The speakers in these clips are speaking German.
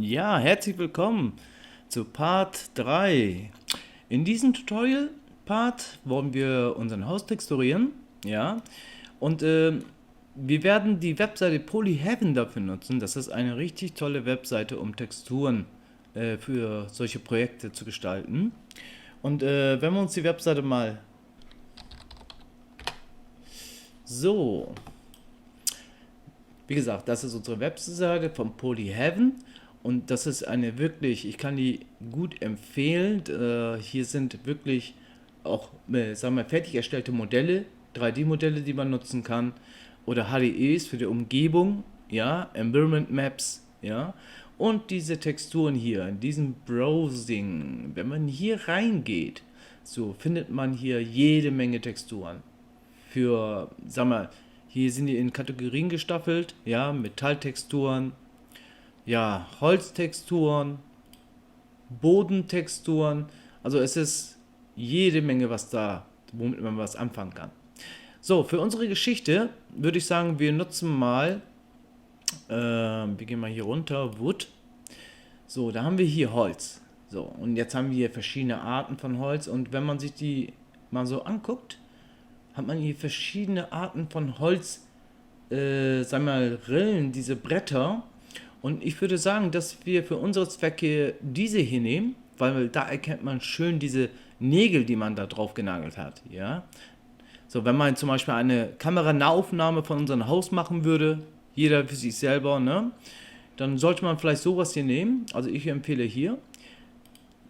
Ja, herzlich willkommen zu Part 3. In diesem Tutorial-Part wollen wir unseren Haus texturieren, ja, und wir werden die Webseite Polyheaven dafür nutzen. Das ist eine richtig tolle Webseite, um Texturen für solche Projekte zu gestalten. Und wenn wir uns die Webseite mal so, wie gesagt, das ist unsere Webseite von Polyheaven. Und das ist eine wirklich, ich kann die gut empfehlen. Hier sind wirklich auch, sagen wir, fertig erstellte Modelle, 3D-Modelle, die man nutzen kann. Oder HDEs für die Umgebung, ja, Environment Maps, ja. Und diese Texturen hier, in diesem Browsing, wenn man hier reingeht, so findet man hier jede Menge Texturen. Für, sagen wir, hier sind die in Kategorien gestaffelt, ja, Metalltexturen, ja, Holztexturen, Bodentexturen. Also es ist jede Menge was da, womit man was anfangen kann. So, für unsere Geschichte würde ich sagen, wir nutzen mal, wir gehen mal hier runter, Wood. So, da haben wir hier Holz. So, und jetzt haben wir hier verschiedene Arten von Holz. Und wenn man sich die mal so anguckt, hat man hier verschiedene Arten von Holz, sagen wir mal, Rillen, diese Bretter. Und ich würde sagen, dass wir für unsere Zwecke diese hier nehmen, weil da erkennt man schön diese Nägel, die man da drauf genagelt hat. Ja? So, wenn man zum Beispiel eine Kameranahaufnahme von unserem Haus machen würde, jeder für sich selber, ne? Dann sollte man vielleicht sowas hier nehmen. Also ich empfehle hier.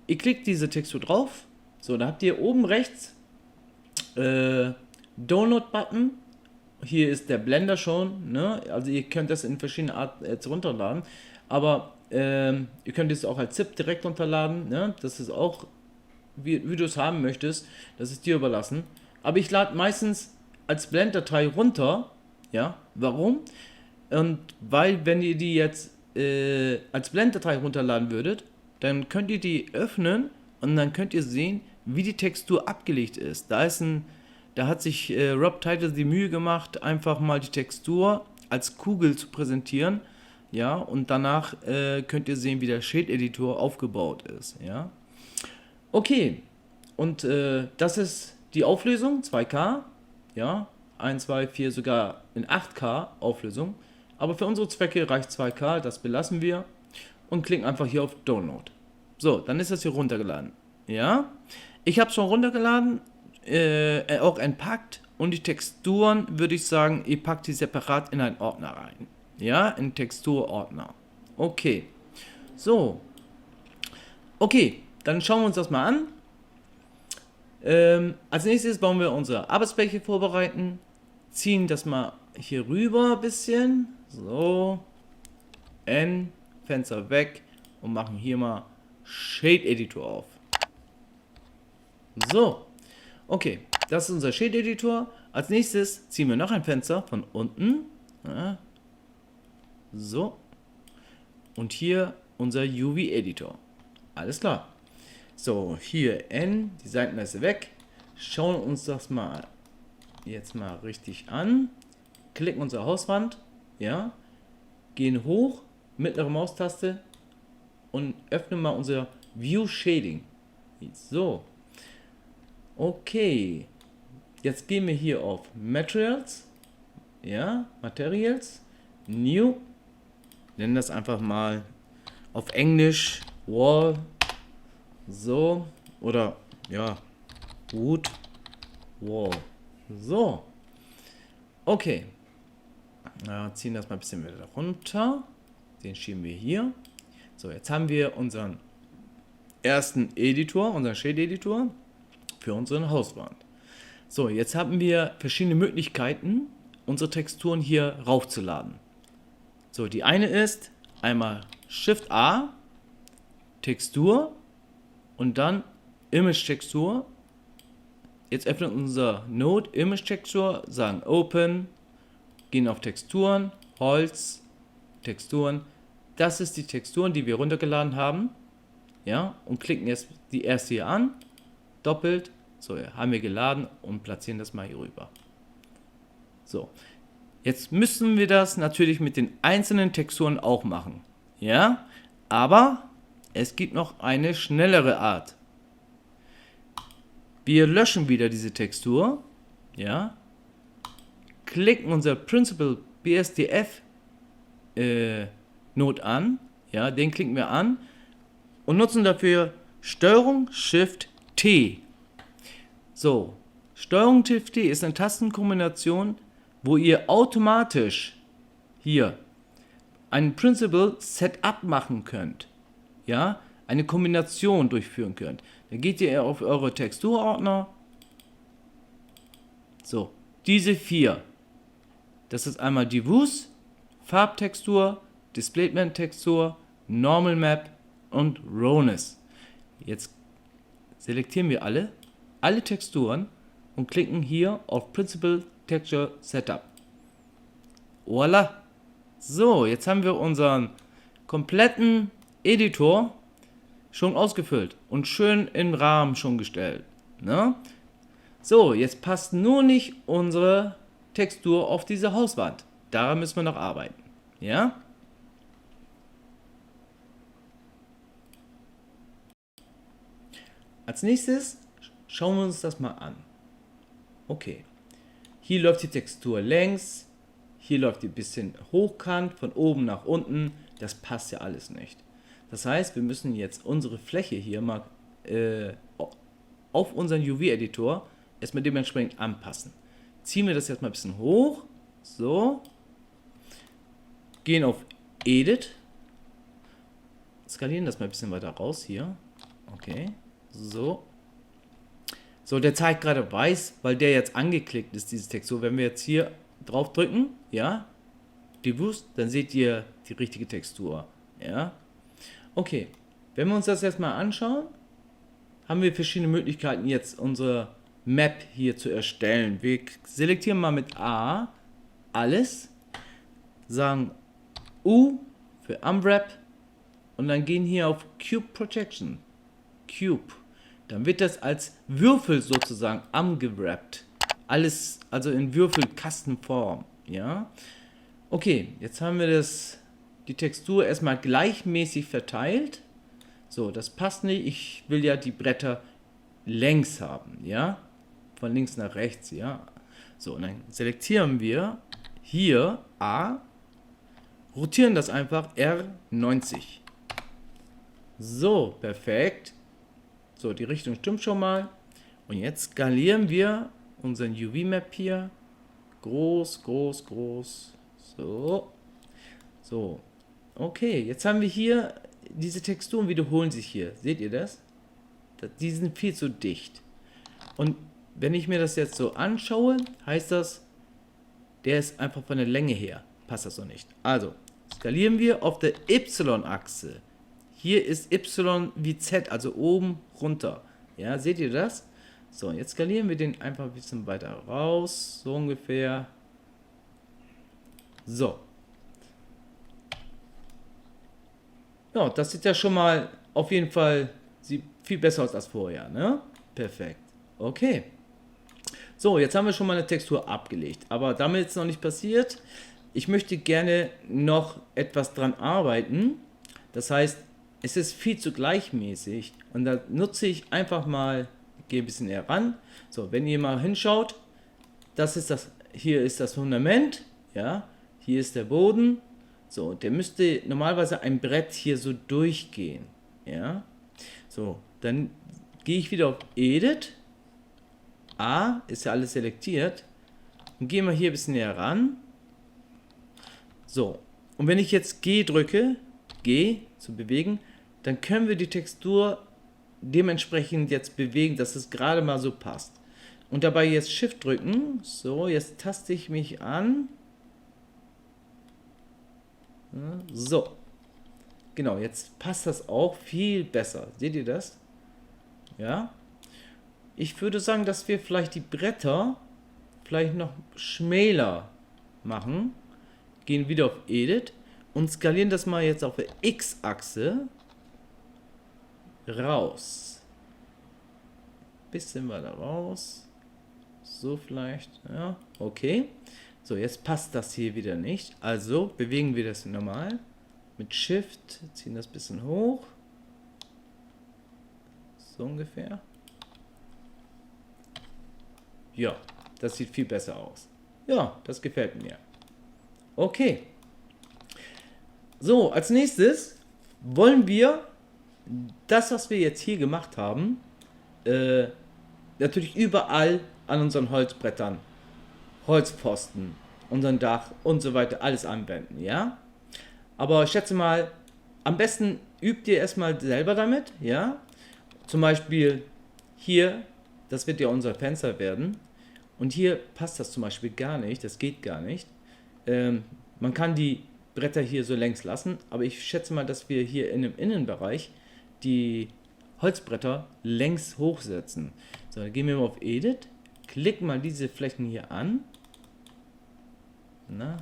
Ihr klickt diese Textur drauf. So, da habt ihr oben rechts Download-Button. Hier ist der Blender schon, ne? Also ihr könnt das in verschiedenen Arten jetzt runterladen, aber ihr könnt es auch als ZIP direkt runterladen, ne? Das ist auch, wie du es haben möchtest, das ist dir überlassen. Aber ich lade meistens als Blend-Datei runter, ja, warum? Und weil, wenn ihr die jetzt als Blend-Datei runterladen würdet, dann könnt ihr die öffnen und dann könnt ihr sehen, wie die Textur abgelegt ist. Da hat sich Rob Title die Mühe gemacht, einfach mal die Textur als Kugel zu präsentieren, ja, und danach könnt ihr sehen, wie der Shade-Editor aufgebaut ist, ja. Okay, und das ist die Auflösung, 2K, ja, 1, 2, 4 sogar in 8K Auflösung, aber für unsere Zwecke reicht 2K, das belassen wir und klicken einfach hier auf Download. So, dann ist das hier runtergeladen, ja. Ich habe es schon runtergeladen, auch entpackt, und die Texturen würde ich sagen, ihr packt die separat in einen Ordner rein. Ja, in Texturordner. Okay. So. Okay, dann schauen wir uns das mal an. Als nächstes bauen wir unsere Arbeitsfläche vorbereiten. Ziehen das mal hier rüber ein bisschen. So. N, Fenster weg und machen hier mal Shade Editor auf. So. Okay, das ist unser Shade Editor. Als nächstes ziehen wir noch ein Fenster von unten. Ja. So. Und hier unser UV Editor. Alles klar. So, hier N, die Seitenleiste weg. Schauen uns das mal jetzt mal richtig an. Klicken unsere Hauswand. Ja. Gehen hoch, mittlere Maustaste und öffnen mal unser View Shading. So. Okay, jetzt gehen wir hier auf Materials, ja, Materials, New, nennen das einfach mal auf Englisch Wall, so, oder ja, Wood, Wall, so, okay, ziehen das mal ein bisschen wieder runter, den schieben wir hier, so, jetzt haben wir unseren ersten Editor, unseren Shade Editor, für unsere Hauswand. So, jetzt haben wir verschiedene Möglichkeiten, unsere Texturen hier raufzuladen. So, die eine ist einmal Shift A, Textur und dann Image Textur. Jetzt öffnet unser Node Image Textur, sagen Open, gehen auf Texturen, Holz, Texturen. Das ist die Texturen, die wir runtergeladen haben. Ja, und klicken jetzt die erste hier an. Doppelt, so, ja, haben wir geladen und platzieren das mal hier rüber. So, jetzt müssen wir das natürlich mit den einzelnen Texturen auch machen. Ja, Aber es gibt noch eine schnellere Art. Wir löschen wieder diese Textur, ja, klicken unser Principal BSDF Node an, ja, den klicken wir an und nutzen dafür Steuerung Shift T. So, Steuerung Shift T ist eine Tastenkombination, wo ihr automatisch hier ein Principal Setup machen könnt, ja, eine Kombination durchführen könnt. Dann geht ihr auf eure Texturordner. So, diese 4. Das ist einmal Diffuse, Farbtextur, Displacement Textur, Normal Map und Rawness. Jetzt selektieren wir alle Texturen und klicken hier auf Principal Texture Setup. Voila! So, jetzt haben wir unseren kompletten Editor schon ausgefüllt und schön in Rahmen schon gestellt. Ne? So, jetzt passt nur nicht unsere Textur auf diese Hauswand. Daran müssen wir noch arbeiten. Ja? Als nächstes schauen wir uns das mal an. Okay, hier läuft die Textur längs, hier läuft die ein bisschen hochkant, von oben nach unten. Das passt ja alles nicht. Das heißt, wir müssen jetzt unsere Fläche hier mal auf unseren UV-Editor erstmal dementsprechend anpassen. Ziehen wir das jetzt mal ein bisschen hoch. So. Gehen auf Edit. Skalieren das mal ein bisschen weiter raus hier. Okay. So. So, der zeigt gerade weiß, weil der jetzt angeklickt ist, diese Textur. Wenn wir jetzt hier drauf drücken, ja, Diffuse, dann seht ihr die richtige Textur. Ja. Okay. Wenn wir uns das jetzt mal anschauen, haben wir verschiedene Möglichkeiten, jetzt unsere Map hier zu erstellen. Wir selektieren mal mit A alles, sagen U für Unwrap und dann gehen hier auf Cube Projection. Cube. Dann wird das als Würfel sozusagen umgewrappt. Alles also in Würfelkastenform. Ja? Okay, jetzt haben wir die Textur erstmal gleichmäßig verteilt. So, das passt nicht. Ich will ja die Bretter längs haben. Ja? Von links nach rechts. Ja? So, und dann selektieren wir hier A, rotieren das einfach R90. So, perfekt. So, die Richtung stimmt schon mal. Und jetzt skalieren wir unseren UV-Map hier. Groß, groß, groß. So. So. Okay, jetzt haben wir hier, diese Texturen wiederholen sich hier. Seht ihr das? Die sind viel zu dicht. Und wenn ich mir das jetzt so anschaue, heißt das, der ist einfach von der Länge her. Passt das noch nicht. Also, skalieren wir auf der Y-Achse. Hier ist Y wie Z, also oben runter. Ja, seht ihr das? So, jetzt skalieren wir den einfach ein bisschen weiter raus. So ungefähr. So. Ja, das sieht ja schon mal auf jeden Fall sieht viel besser aus als vorher, ne? Perfekt. Okay. So, jetzt haben wir schon mal eine Textur abgelegt. Aber damit ist noch nicht passiert. Ich möchte gerne noch etwas dran arbeiten. Das heißt, es ist viel zu gleichmäßig und da nutze ich einfach mal, gehe ein bisschen näher ran. So, wenn ihr mal hinschaut, hier ist das Fundament, ja, hier ist der Boden. So, der müsste normalerweise ein Brett hier so durchgehen, ja. So, dann gehe ich wieder auf Edit. A, ist ja alles selektiert. Und gehe mal hier ein bisschen näher ran. So, und wenn ich jetzt G drücke, G zu bewegen, dann können wir die Textur dementsprechend jetzt bewegen, dass es gerade mal so passt. Und dabei jetzt Shift drücken. So, jetzt taste ich mich an. So. Genau, jetzt passt das auch viel besser. Seht ihr das? Ja. Ich würde sagen, dass wir vielleicht die Bretter vielleicht noch schmäler machen. Gehen wieder auf Edit und skalieren das mal jetzt auf der X-Achse raus. Bisschen weiter raus. So vielleicht. Ja, okay. So, jetzt passt das hier wieder nicht. Also bewegen wir das normal. mit Shift, ziehen das ein bisschen hoch. So ungefähr. Ja, das sieht viel besser aus. Ja, das gefällt mir. Okay. So, als nächstes wollen wir das, was wir jetzt hier gemacht haben, natürlich überall an unseren Holzbrettern, Holzpfosten, unseren Dach und so weiter alles anwenden, ja? Aber ich schätze mal, am besten übt ihr erstmal selber damit, ja? Zum Beispiel hier, das wird ja unser Fenster werden. Und hier passt das zum Beispiel gar nicht, das geht gar nicht. Man kann die Bretter hier so längs lassen, aber ich schätze mal, dass wir hier in dem Innenbereich die Holzbretter längs hochsetzen. So, dann gehen wir mal auf Edit, klicken mal diese Flächen hier an. Na.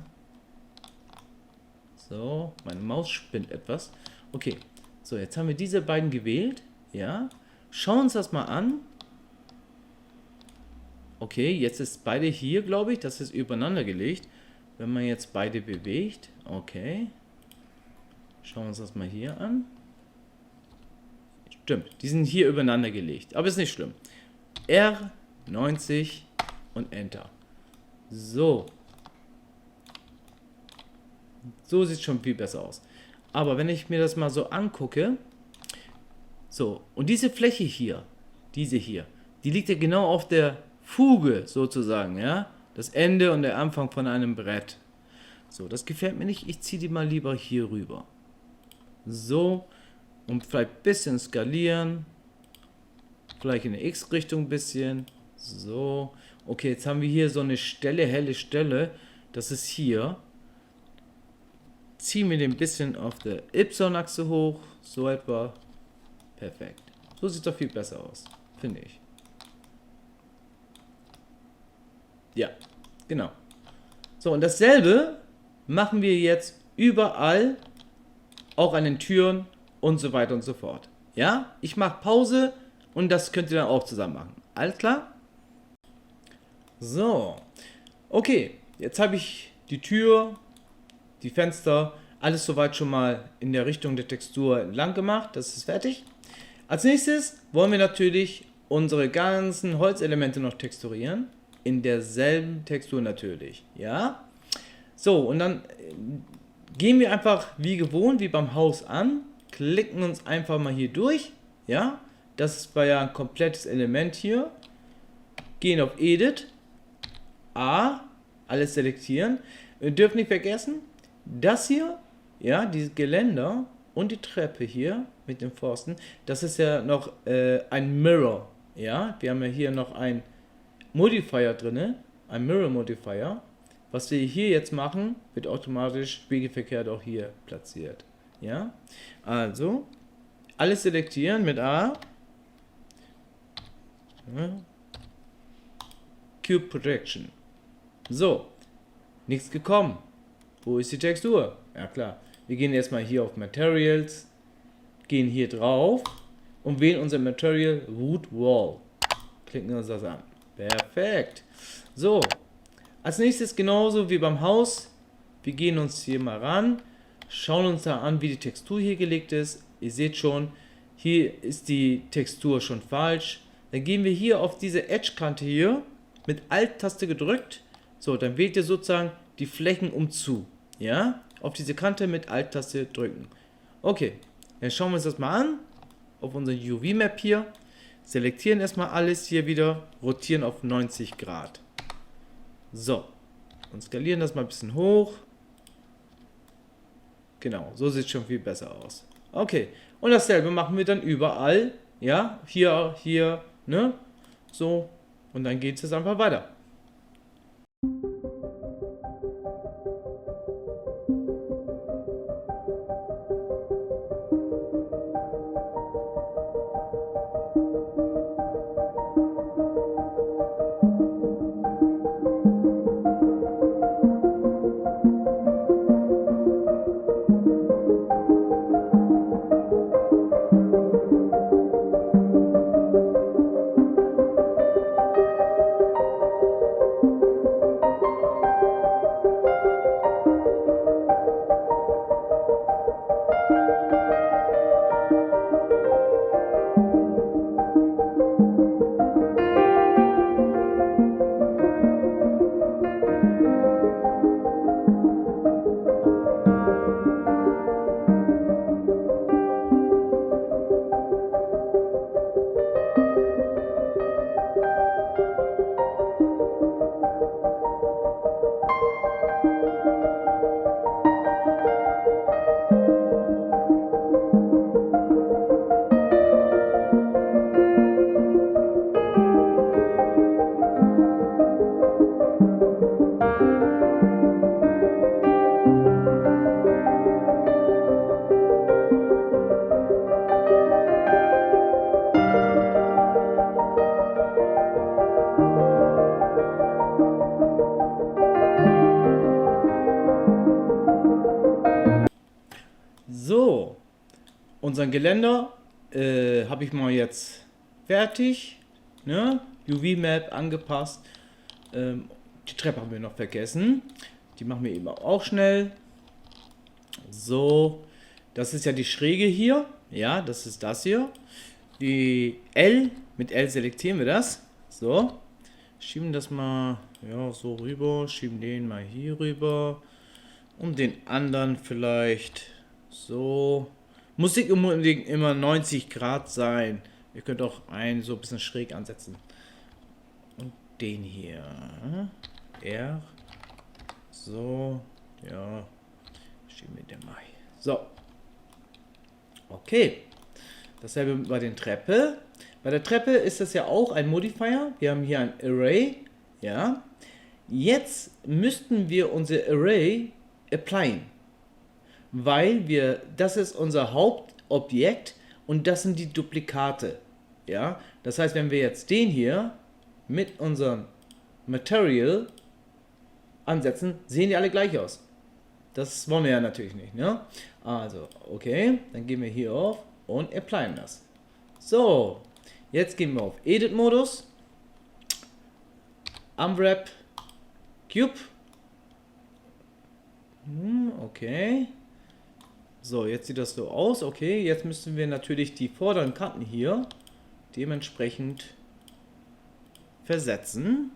So, meine Maus spinnt etwas. Okay, so, jetzt haben wir diese beiden gewählt. Ja, schauen uns das mal an. Okay, jetzt ist beide hier, glaube ich. Das ist übereinander gelegt. Wenn man jetzt beide bewegt. Okay. Schauen wir uns das mal hier an. Stimmt, die sind hier übereinander gelegt. Aber ist nicht schlimm. R90 und Enter. So. So sieht es schon viel besser aus. Aber wenn ich mir das mal so angucke. So, und diese Fläche hier. Diese hier. Die liegt ja genau auf der Fuge sozusagen, ja, das Ende und der Anfang von einem Brett. So, das gefällt mir nicht, ich ziehe die mal lieber hier rüber. So, und vielleicht ein bisschen skalieren, vielleicht in der X-Richtung ein bisschen, so, okay, jetzt haben wir hier so eine Stelle, helle Stelle, das ist hier, ziehen wir den ein bisschen auf der Y-Achse hoch, so etwa, perfekt, so sieht es doch viel besser aus, finde ich. Ja, genau. So, und dasselbe machen wir jetzt überall, auch an den Türen und so weiter und so fort. Ja, ich mache Pause und das könnt ihr dann auch zusammen machen. Alles klar? So, okay, jetzt habe ich die Tür, die Fenster, alles soweit schon mal in der Richtung der Textur entlang gemacht. Das ist fertig. Als nächstes wollen wir natürlich unsere ganzen Holzelemente noch texturieren. In derselben Textur natürlich, ja. So, und dann gehen wir einfach wie gewohnt, wie beim Haus an, klicken uns einfach mal hier durch, ja. Das war ja ein komplettes Element hier. Gehen auf Edit, A, alles selektieren. Wir dürfen nicht vergessen, das hier, ja, dieses Geländer und die Treppe hier mit dem Pfosten, das ist ja noch ein Mirror, ja. Wir haben ja hier noch ein Modifier drin, ein Mirror Modifier. Was wir hier jetzt machen, wird automatisch spiegelverkehrt auch hier platziert. Ja, also alles selektieren mit A. Ja. Cube Projection. So, nichts gekommen. Wo ist die Textur? Ja klar, wir gehen erstmal hier auf Materials, gehen hier drauf und wählen unser Material Wood Wall. Klicken uns das an. Perfekt. So, als nächstes genauso wie beim Haus. Wir gehen uns hier mal ran, schauen uns da an, wie die Textur hier gelegt ist. Ihr seht schon, hier ist die Textur schon falsch. Dann gehen wir hier auf diese Edge-Kante hier mit Alt-Taste gedrückt. So, dann wählt ihr sozusagen die Flächen zu. Ja, auf diese Kante mit Alt-Taste drücken. Okay, dann schauen wir uns das mal an. Auf unser UV-Map hier. Selektieren erstmal alles hier wieder, rotieren auf 90 Grad. So, und skalieren das mal ein bisschen hoch. Genau, so sieht es schon viel besser aus. Okay, und dasselbe machen wir dann überall. Ja, hier, ne? So, und dann geht es einfach weiter. So, unseren Geländer habe ich mal jetzt fertig. Ne? UV-Map angepasst. Die Treppe haben wir noch vergessen. Die machen wir eben auch schnell. So, das ist ja die Schräge hier. Ja, das ist das hier. Die L, mit L selektieren wir das. So, schieben das mal ja, so rüber. Schieben den mal hier rüber. Und den anderen vielleicht so. Muss nicht unbedingt immer 90 Grad sein. Ihr könnt auch einen so ein bisschen schräg ansetzen. Und den hier. R. So. Ja. Schieben wir den mal hier. So. Okay. Dasselbe bei den Treppe. Bei der Treppe ist das ja auch ein Modifier. Wir haben hier ein Array. Ja. Jetzt müssten wir unser Array applyen. Weil das ist unser Hauptobjekt und das sind die Duplikate. Ja. Das heißt, wenn wir jetzt den hier mit unserem Material ansetzen, sehen die alle gleich aus. Das wollen wir ja natürlich nicht. Ne? Also, okay, dann gehen wir hier auf und applyen das. So, jetzt gehen wir auf Edit-Modus, Unwrap, Cube. Okay. So, jetzt sieht das so aus. Okay, jetzt müssen wir natürlich die vorderen Kanten hier dementsprechend versetzen.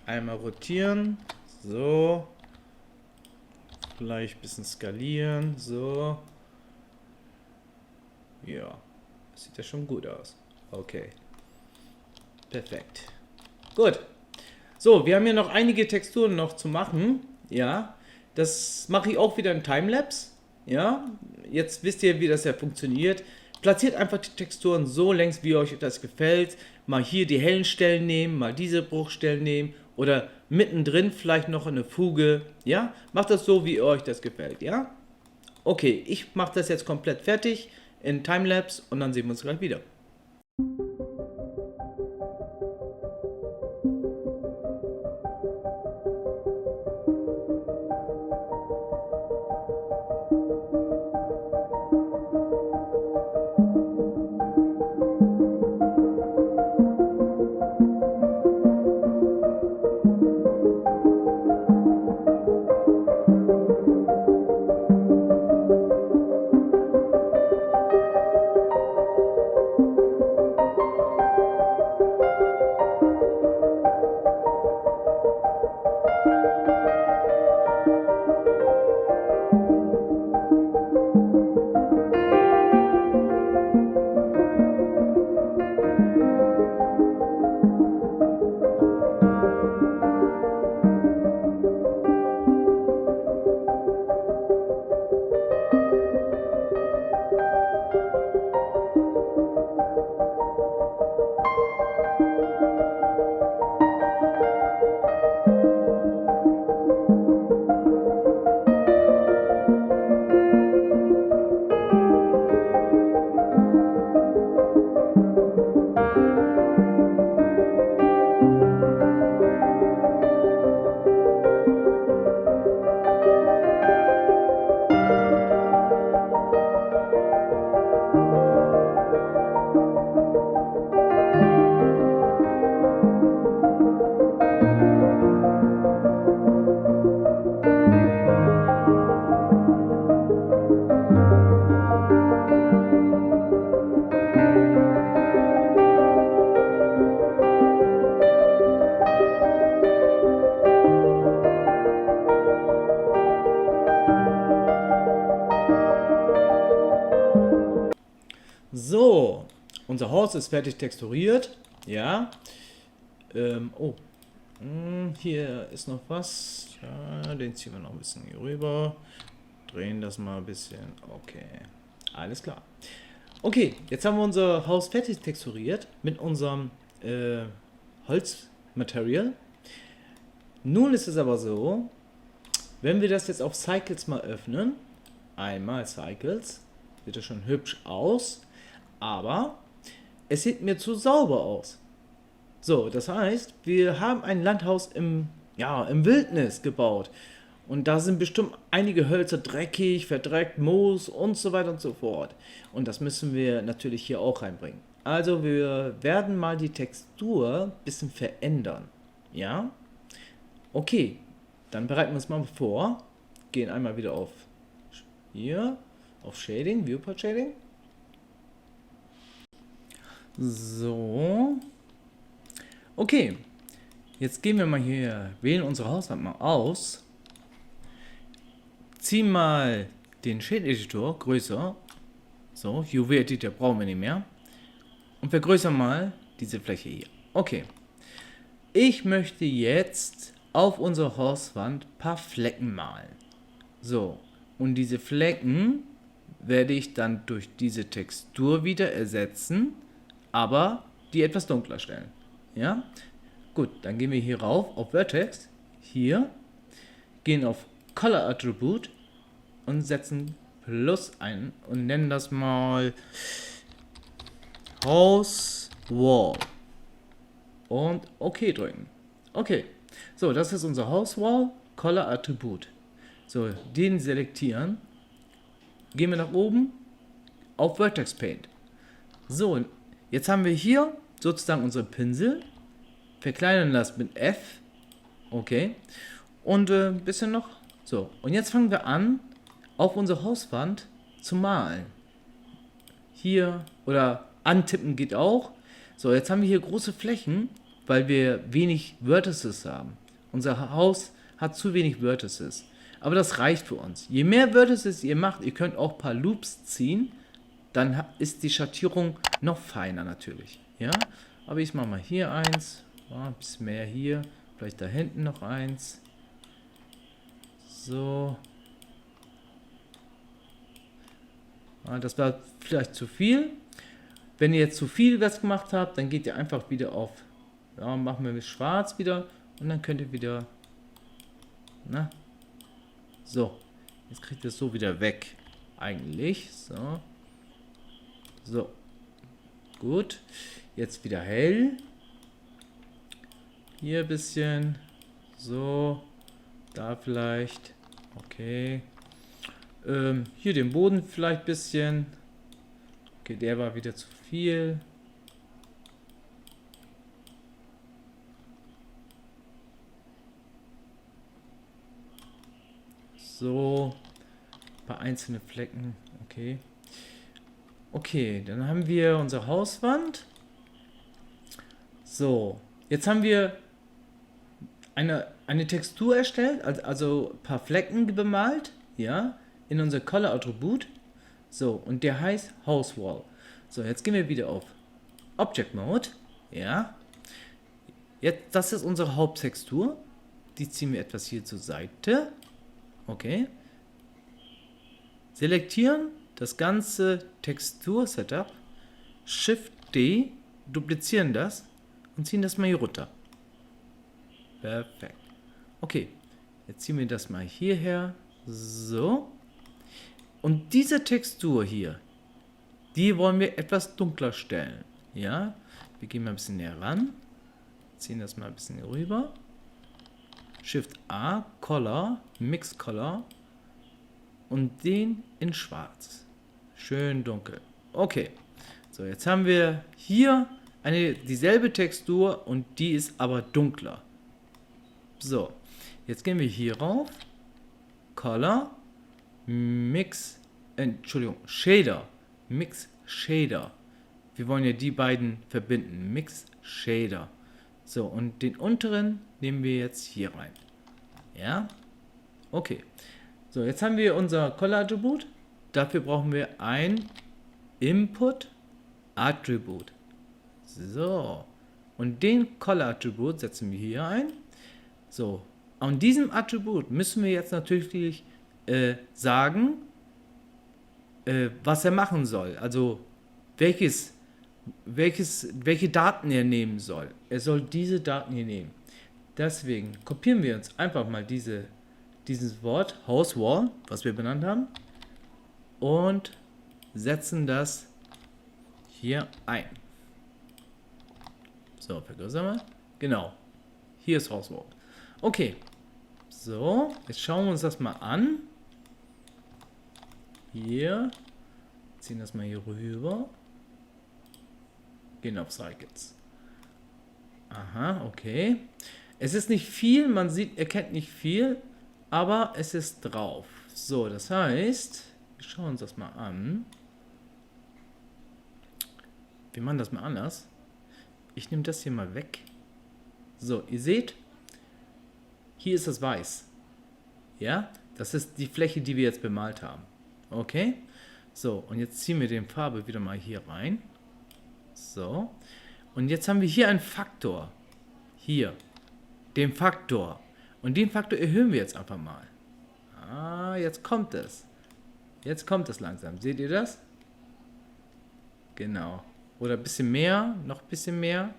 Einmal rotieren. So. Vielleicht ein bisschen skalieren. So. Ja. Das sieht ja schon gut aus. Okay. Perfekt. Gut. So, wir haben hier noch einige Texturen noch zu machen. Ja. Das mache ich auch wieder in Timelapse. Ja. Jetzt wisst ihr, wie das ja funktioniert. Platziert einfach die Texturen so längs, wie euch das gefällt. Mal hier die hellen Stellen nehmen, mal diese Bruchstellen nehmen oder mittendrin vielleicht noch eine Fuge. Ja, macht das so, wie euch das gefällt. Ja, okay, ich mache das jetzt komplett fertig in Timelapse und dann sehen wir uns gleich wieder. So, unser Haus ist fertig texturiert. Ja. Hier ist noch was. Ja, den ziehen wir noch ein bisschen hier rüber. Drehen das mal ein bisschen. Okay. Alles klar. Okay, jetzt haben wir unser Haus fertig texturiert mit unserem Holzmaterial. Nun ist es aber so, wenn wir das jetzt auf Cycles mal öffnen, einmal Cycles, sieht das schon hübsch aus, aber es sieht mir zu sauber aus. So, das heißt, wir haben ein Landhaus im Wildnis gebaut Und da sind bestimmt einige Hölzer dreckig, verdreckt, Moos und so weiter und so fort. Und das müssen wir natürlich hier auch reinbringen. Also wir werden mal die Textur ein bisschen verändern. Ja? Okay, dann bereiten wir uns mal vor. Gehen einmal wieder auf hier, auf Shading, Viewport Shading. So. Okay, jetzt gehen wir mal hier, wählen unsere Hauswand mal aus. Ziehen mal den Shade Editor größer. So, UV Editor brauchen wir nicht mehr. Und vergrößern mal diese Fläche hier. Okay. Ich möchte jetzt auf unserer Hauswand ein paar Flecken malen. So, und diese Flecken werde ich dann durch diese Textur wieder ersetzen, aber die etwas dunkler stellen. Ja? Gut, dann gehen wir hier rauf auf Vertex, hier, gehen auf Color Attribute und setzen Plus ein und nennen das mal House Wall. Und OK drücken. Okay, so, das ist unser House Wall Color Attribut. So, den selektieren. Gehen wir nach oben auf Vertex Paint. So, jetzt haben wir hier sozusagen unsere Pinsel. Verkleinern das mit F. Okay. Und ein bisschen noch. So, und jetzt fangen wir an, auf unsere Hauswand zu malen. Hier oder antippen geht auch. So, jetzt haben wir hier große Flächen, weil wir wenig Vertices haben. Unser Haus hat zu wenig Vertices. Aber das reicht für uns. Je mehr Vertices ihr macht, ihr könnt auch ein paar Loops ziehen, dann ist die Schattierung noch feiner natürlich. Ja, aber ich mache mal hier eins, ein bisschen mehr hier, vielleicht da hinten noch eins. So. Das war vielleicht zu viel. Wenn ihr jetzt zu viel was gemacht habt, dann geht ihr einfach wieder auf, ja, machen wir mit schwarz wieder und dann könnt ihr wieder, na, so, jetzt kriegt ihr es so wieder weg, eigentlich, so, so, gut, jetzt wieder hell, hier ein bisschen, so, da vielleicht, okay, hier den Boden vielleicht ein bisschen, okay, der war wieder zu viel. So, ein paar einzelne Flecken, okay. Okay, dann haben wir unsere Hauswand. So, jetzt haben wir eine Textur erstellt, also ein paar Flecken bemalt, ja, in unser Color Attribut. So, und der heißt House Wall. So, jetzt gehen wir wieder auf Object Mode. Ja. Jetzt, das ist unsere Haupttextur. Die ziehen wir etwas hier zur Seite. Okay. Selektieren das ganze Textur-Setup. Shift D, duplizieren das und ziehen das mal hier runter. Perfekt. Okay. Jetzt ziehen wir das mal hierher. So. Und diese Textur hier, die wollen wir etwas dunkler stellen. Ja, wir gehen mal ein bisschen näher ran, ziehen das mal ein bisschen rüber. Shift A, Color, Mix Color und den in schwarz. Schön dunkel. Okay, so jetzt haben wir hier dieselbe Textur und die ist aber dunkler. So, jetzt gehen wir hier rauf, Color, Shader. Mix Shader. Wir wollen ja die beiden verbinden. Mix Shader. So, und den unteren nehmen wir jetzt hier rein. Ja? Okay. So, jetzt haben wir unser Color Attribut. Dafür brauchen wir ein Input Attribut. So. Und den Color Attribut setzen wir hier ein. So. An diesem Attribut müssen wir jetzt natürlich sagen, was er machen soll. Also welche Daten er nehmen soll. Er soll diese Daten hier nehmen. Deswegen kopieren wir uns einfach mal dieses Wort House Wall, was wir benannt haben, und setzen das hier ein. So, vergrößern wir. Genau. Hier ist House Wall. Okay. So, jetzt schauen wir uns das mal an. Hier. Ziehen das mal hier rüber. Gehen auf Cycles. Aha, okay. Es ist nicht viel, man sieht, erkennt nicht viel, aber es ist drauf. So, das heißt, wir schauen uns das mal an. Wir machen das mal anders. Ich nehme das hier mal weg. So, ihr seht, hier ist das Weiß. Ja, das ist die Fläche, die wir jetzt bemalt haben. Okay? So, und jetzt ziehen wir die Farbe wieder mal hier rein. So. Und jetzt haben wir hier einen Faktor. Hier. Den Faktor. Und den Faktor erhöhen wir jetzt einfach mal. Ah, jetzt kommt es. Jetzt kommt es langsam. Seht ihr das? Genau. Oder ein bisschen mehr. Noch ein bisschen mehr.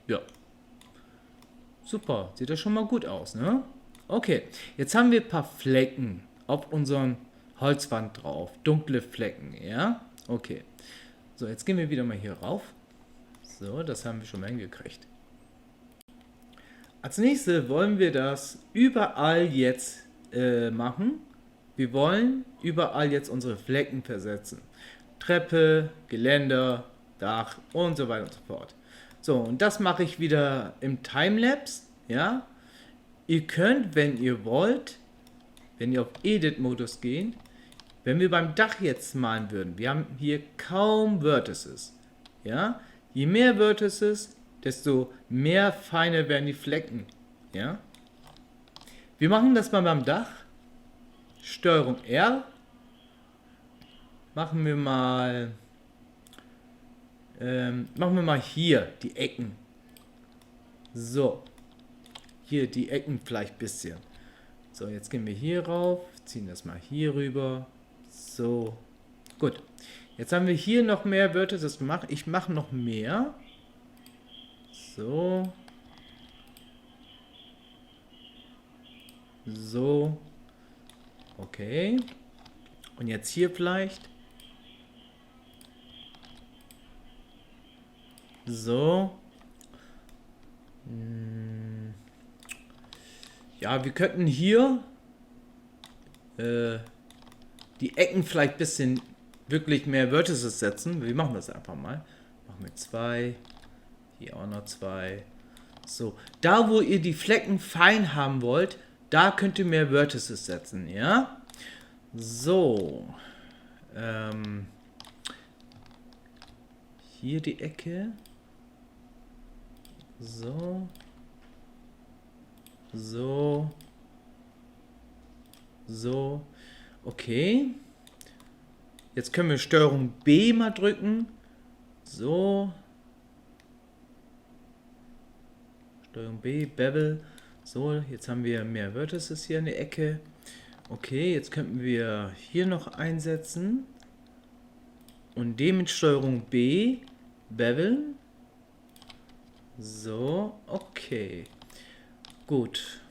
Ja. Super. Sieht das schon mal gut aus, ne? Okay. Jetzt haben wir ein paar Flecken auf unseren Holzwand drauf. Dunkle Flecken, ja? Okay. So, jetzt gehen wir wieder mal hier rauf. So, das haben wir schon mal hingekriegt. Als nächstes wollen wir das überall jetzt machen. Wir wollen überall jetzt unsere Flecken versetzen. Treppe, Geländer, Dach und so weiter und so fort. So, und das mache ich wieder im Timelapse. Ja? Ihr könnt, wenn ihr wollt, wenn ihr auf Edit-Modus geht, wenn wir beim Dach jetzt malen würden, wir haben hier kaum Vertices. Ja? Je mehr Vertices, desto mehr feiner werden die Flecken. Ja? Wir machen das mal beim Dach. Steuerung R. Machen wir mal hier die Ecken. So. Hier die Ecken vielleicht ein bisschen. So, jetzt gehen wir hier rauf, ziehen das mal hier rüber. So. Gut. Jetzt haben wir hier noch mehr Vertices gemacht. Ich mache noch mehr. So. So. Okay. Und jetzt hier vielleicht. So. Ja, wir könnten hier die Ecken vielleicht ein bisschen wirklich mehr Vertices setzen. Wir machen das einfach mal. Machen wir 2. Hier auch noch 2. So. Da, wo ihr die Flecken fein haben wollt, da könnt ihr mehr Vertices setzen, ja? So. Hier die Ecke. So. So. So. Okay. Jetzt können wir Steuerung B mal drücken. So. Steuerung B, Bevel. So, jetzt haben wir mehr Vertices hier in der Ecke. Okay, jetzt könnten wir hier noch einsetzen. Und den mit Steuerung B beveln. So, okay. Gut.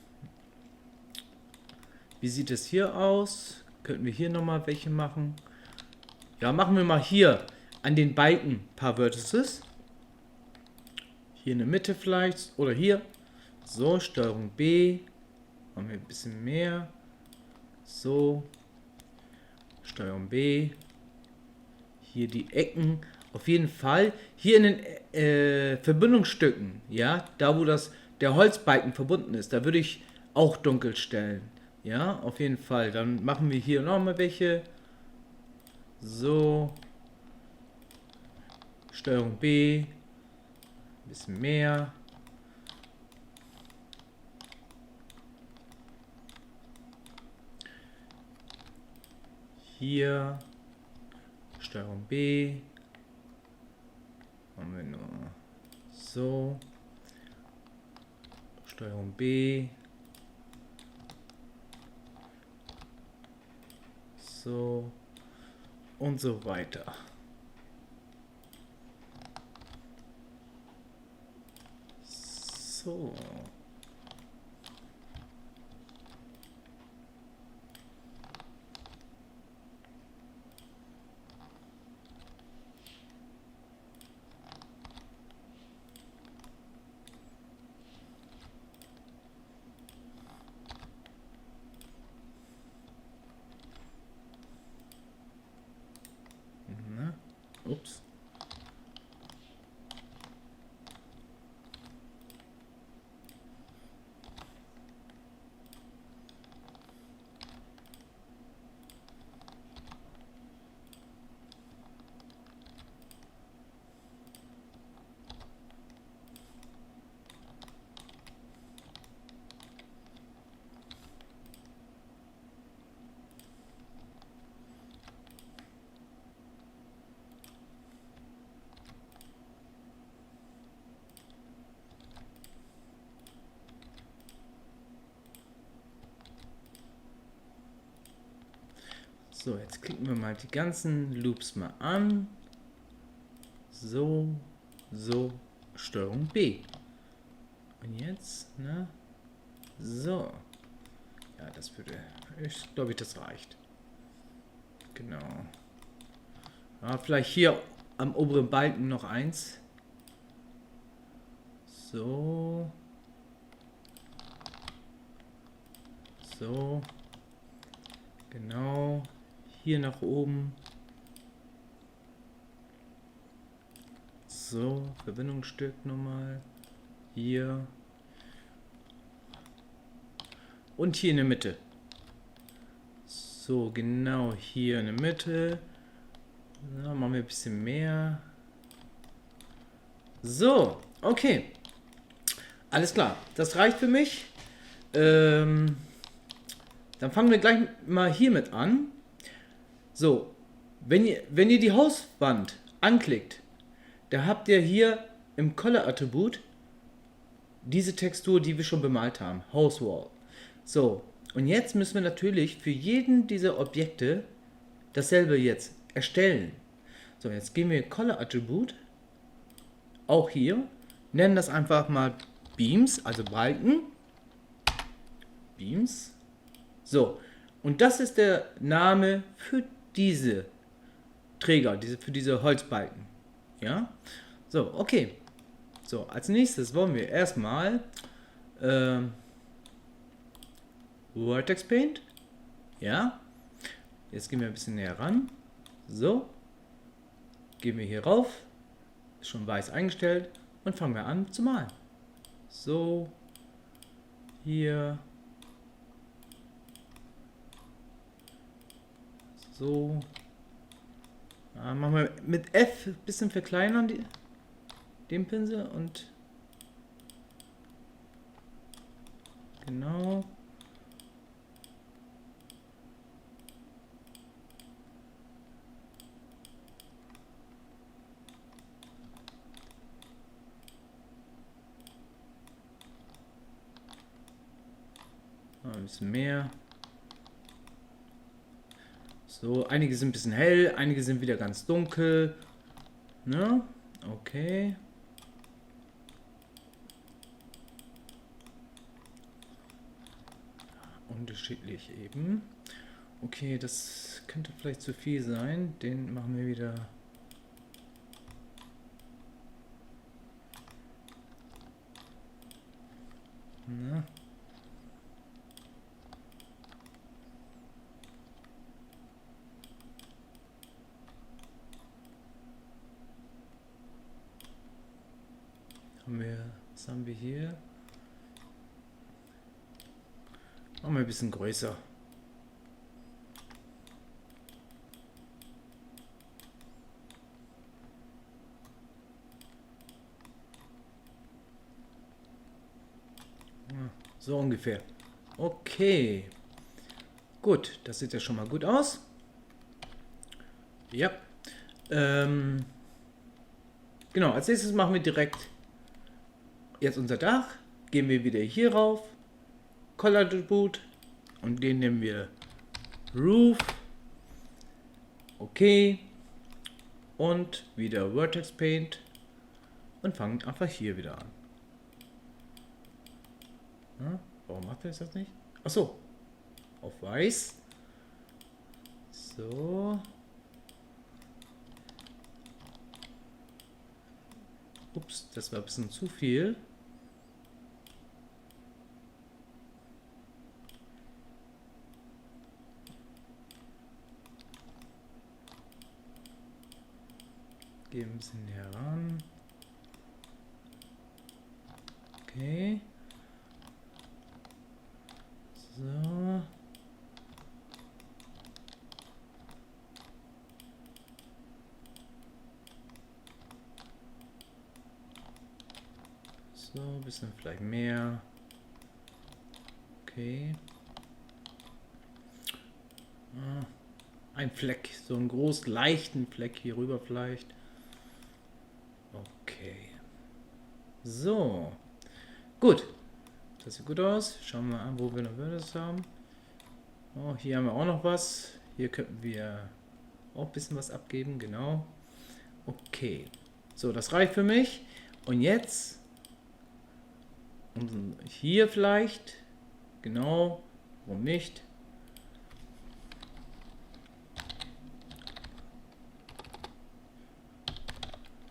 Wie sieht es hier aus? Könnten wir hier nochmal welche machen? Ja, machen wir mal hier an den Balken ein paar Vertices. Hier in der Mitte vielleicht. Oder hier. So, Steuerung B. Machen wir ein bisschen mehr. So. Steuerung B. Hier die Ecken. Auf jeden Fall. Hier in den Verbindungsstücken. Ja, da wo der Holzbalken verbunden ist. Da würde ich auch dunkel stellen. Ja, auf jeden Fall. Dann machen wir hier nochmal welche. So. Steuerung B. Ein bisschen mehr. Hier. Steuerung B. Machen wir nur so. Steuerung B. So. Und so weiter. So. Ups. So, jetzt klicken wir mal die ganzen Loops mal an. So, so, Steuerung B. Und jetzt, ne? So. Ja, das würde, ich glaube, das reicht. Genau. Ja, vielleicht hier am oberen Balken noch eins. So. So. Genau. Hier nach oben. So, Verbindungsstück nochmal. Hier. Und hier in der Mitte. So, genau hier in der Mitte. Na, machen wir ein bisschen mehr. So, okay. Alles klar, das reicht für mich. Dann fangen wir gleich mal hiermit an. So, wenn ihr die Hauswand anklickt, da habt ihr hier im Color-Attribut diese Textur, die wir schon bemalt haben. Housewall. So, und jetzt müssen wir natürlich für jeden dieser Objekte dasselbe jetzt erstellen. So, jetzt gehen wir Color-Attribut. Auch hier. Nennen das einfach mal Beams, also Balken. Beams. So, und das ist der Name für diese Träger, für diese Holzbalken. Ja? So, okay. So, als nächstes wollen wir erstmal Vertex Paint. Ja. Jetzt gehen wir ein bisschen näher ran. So. Gehen wir hier rauf. Ist schon weiß eingestellt. Und fangen wir an zu malen. So. Hier. So. Ja, machen wir mit F ein bisschen verkleinern den Pinsel und genau. Ein bisschen mehr. So, einige sind ein bisschen hell, einige sind wieder ganz dunkel. Ne? Okay. Unterschiedlich eben. Okay, das könnte vielleicht zu viel sein. Den machen wir wieder. Na. Was haben wir hier? Machen wir ein bisschen größer. So ungefähr. Okay. Gut, das sieht ja schon mal gut aus. Ja. Genau, als nächstes machen wir direkt jetzt unser Dach. Gehen wir wieder hier rauf. Color Attribut. Und den nehmen wir Roof. Okay. Und wieder Vertex Paint. Und fangen einfach hier wieder an. Ja, warum macht er das nicht? Achso. Auf weiß. So. Ups, das war ein bisschen zu viel. Gehen ein bisschen heran. Okay. So. So, ein bisschen vielleicht mehr. Okay. Ein Fleck, so einen großen, leichten Fleck hier rüber vielleicht. Okay. So. Gut. Das sieht gut aus. Schauen wir mal an, wo wir noch das haben. Oh, hier haben wir auch noch was. Hier könnten wir auch ein bisschen was abgeben, genau. Okay. So, das reicht für mich. Und jetzt hier vielleicht. Genau. Warum nicht?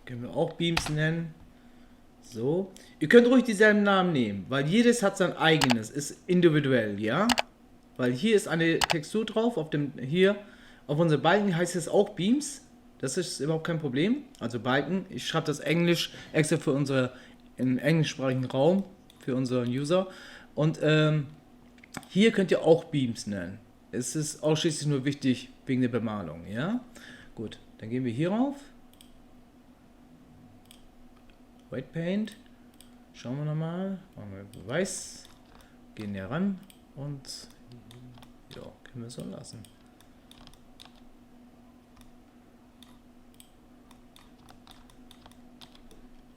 Können wir auch Beams nennen. So. Ihr könnt ruhig dieselben Namen nehmen, weil jedes hat sein eigenes, ist individuell, ja? Weil hier ist eine Textur drauf, auf unsere Balken heißt es auch Beams. Das ist überhaupt kein Problem. Also Balken, ich schreibe das Englisch extra für im englischsprachigen Raum, für unseren User. Und hier könnt ihr auch Beams nennen. Es ist ausschließlich nur wichtig wegen der Bemalung, ja? Gut, dann gehen wir hier rauf. White Paint. Schauen wir nochmal. Machen wir weiß. Gehen hier ran und ja, können wir so lassen.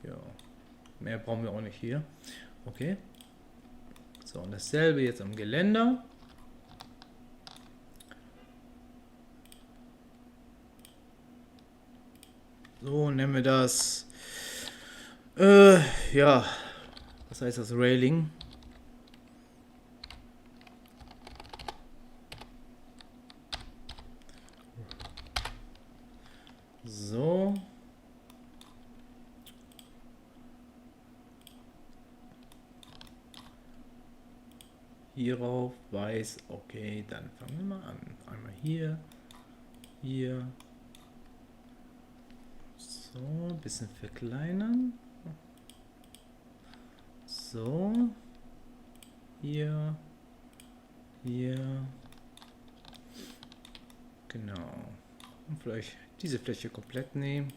Ja, mehr brauchen wir auch nicht hier. Okay. So, und dasselbe jetzt am Geländer. So, nennen wir das. Ja, was heißt das? Railing. So. Hierauf weiß, okay, dann fangen wir mal an. Einmal hier, hier. So, ein bisschen verkleinern. So. Hier. Hier. Genau. Und vielleicht diese Fläche komplett nehmen.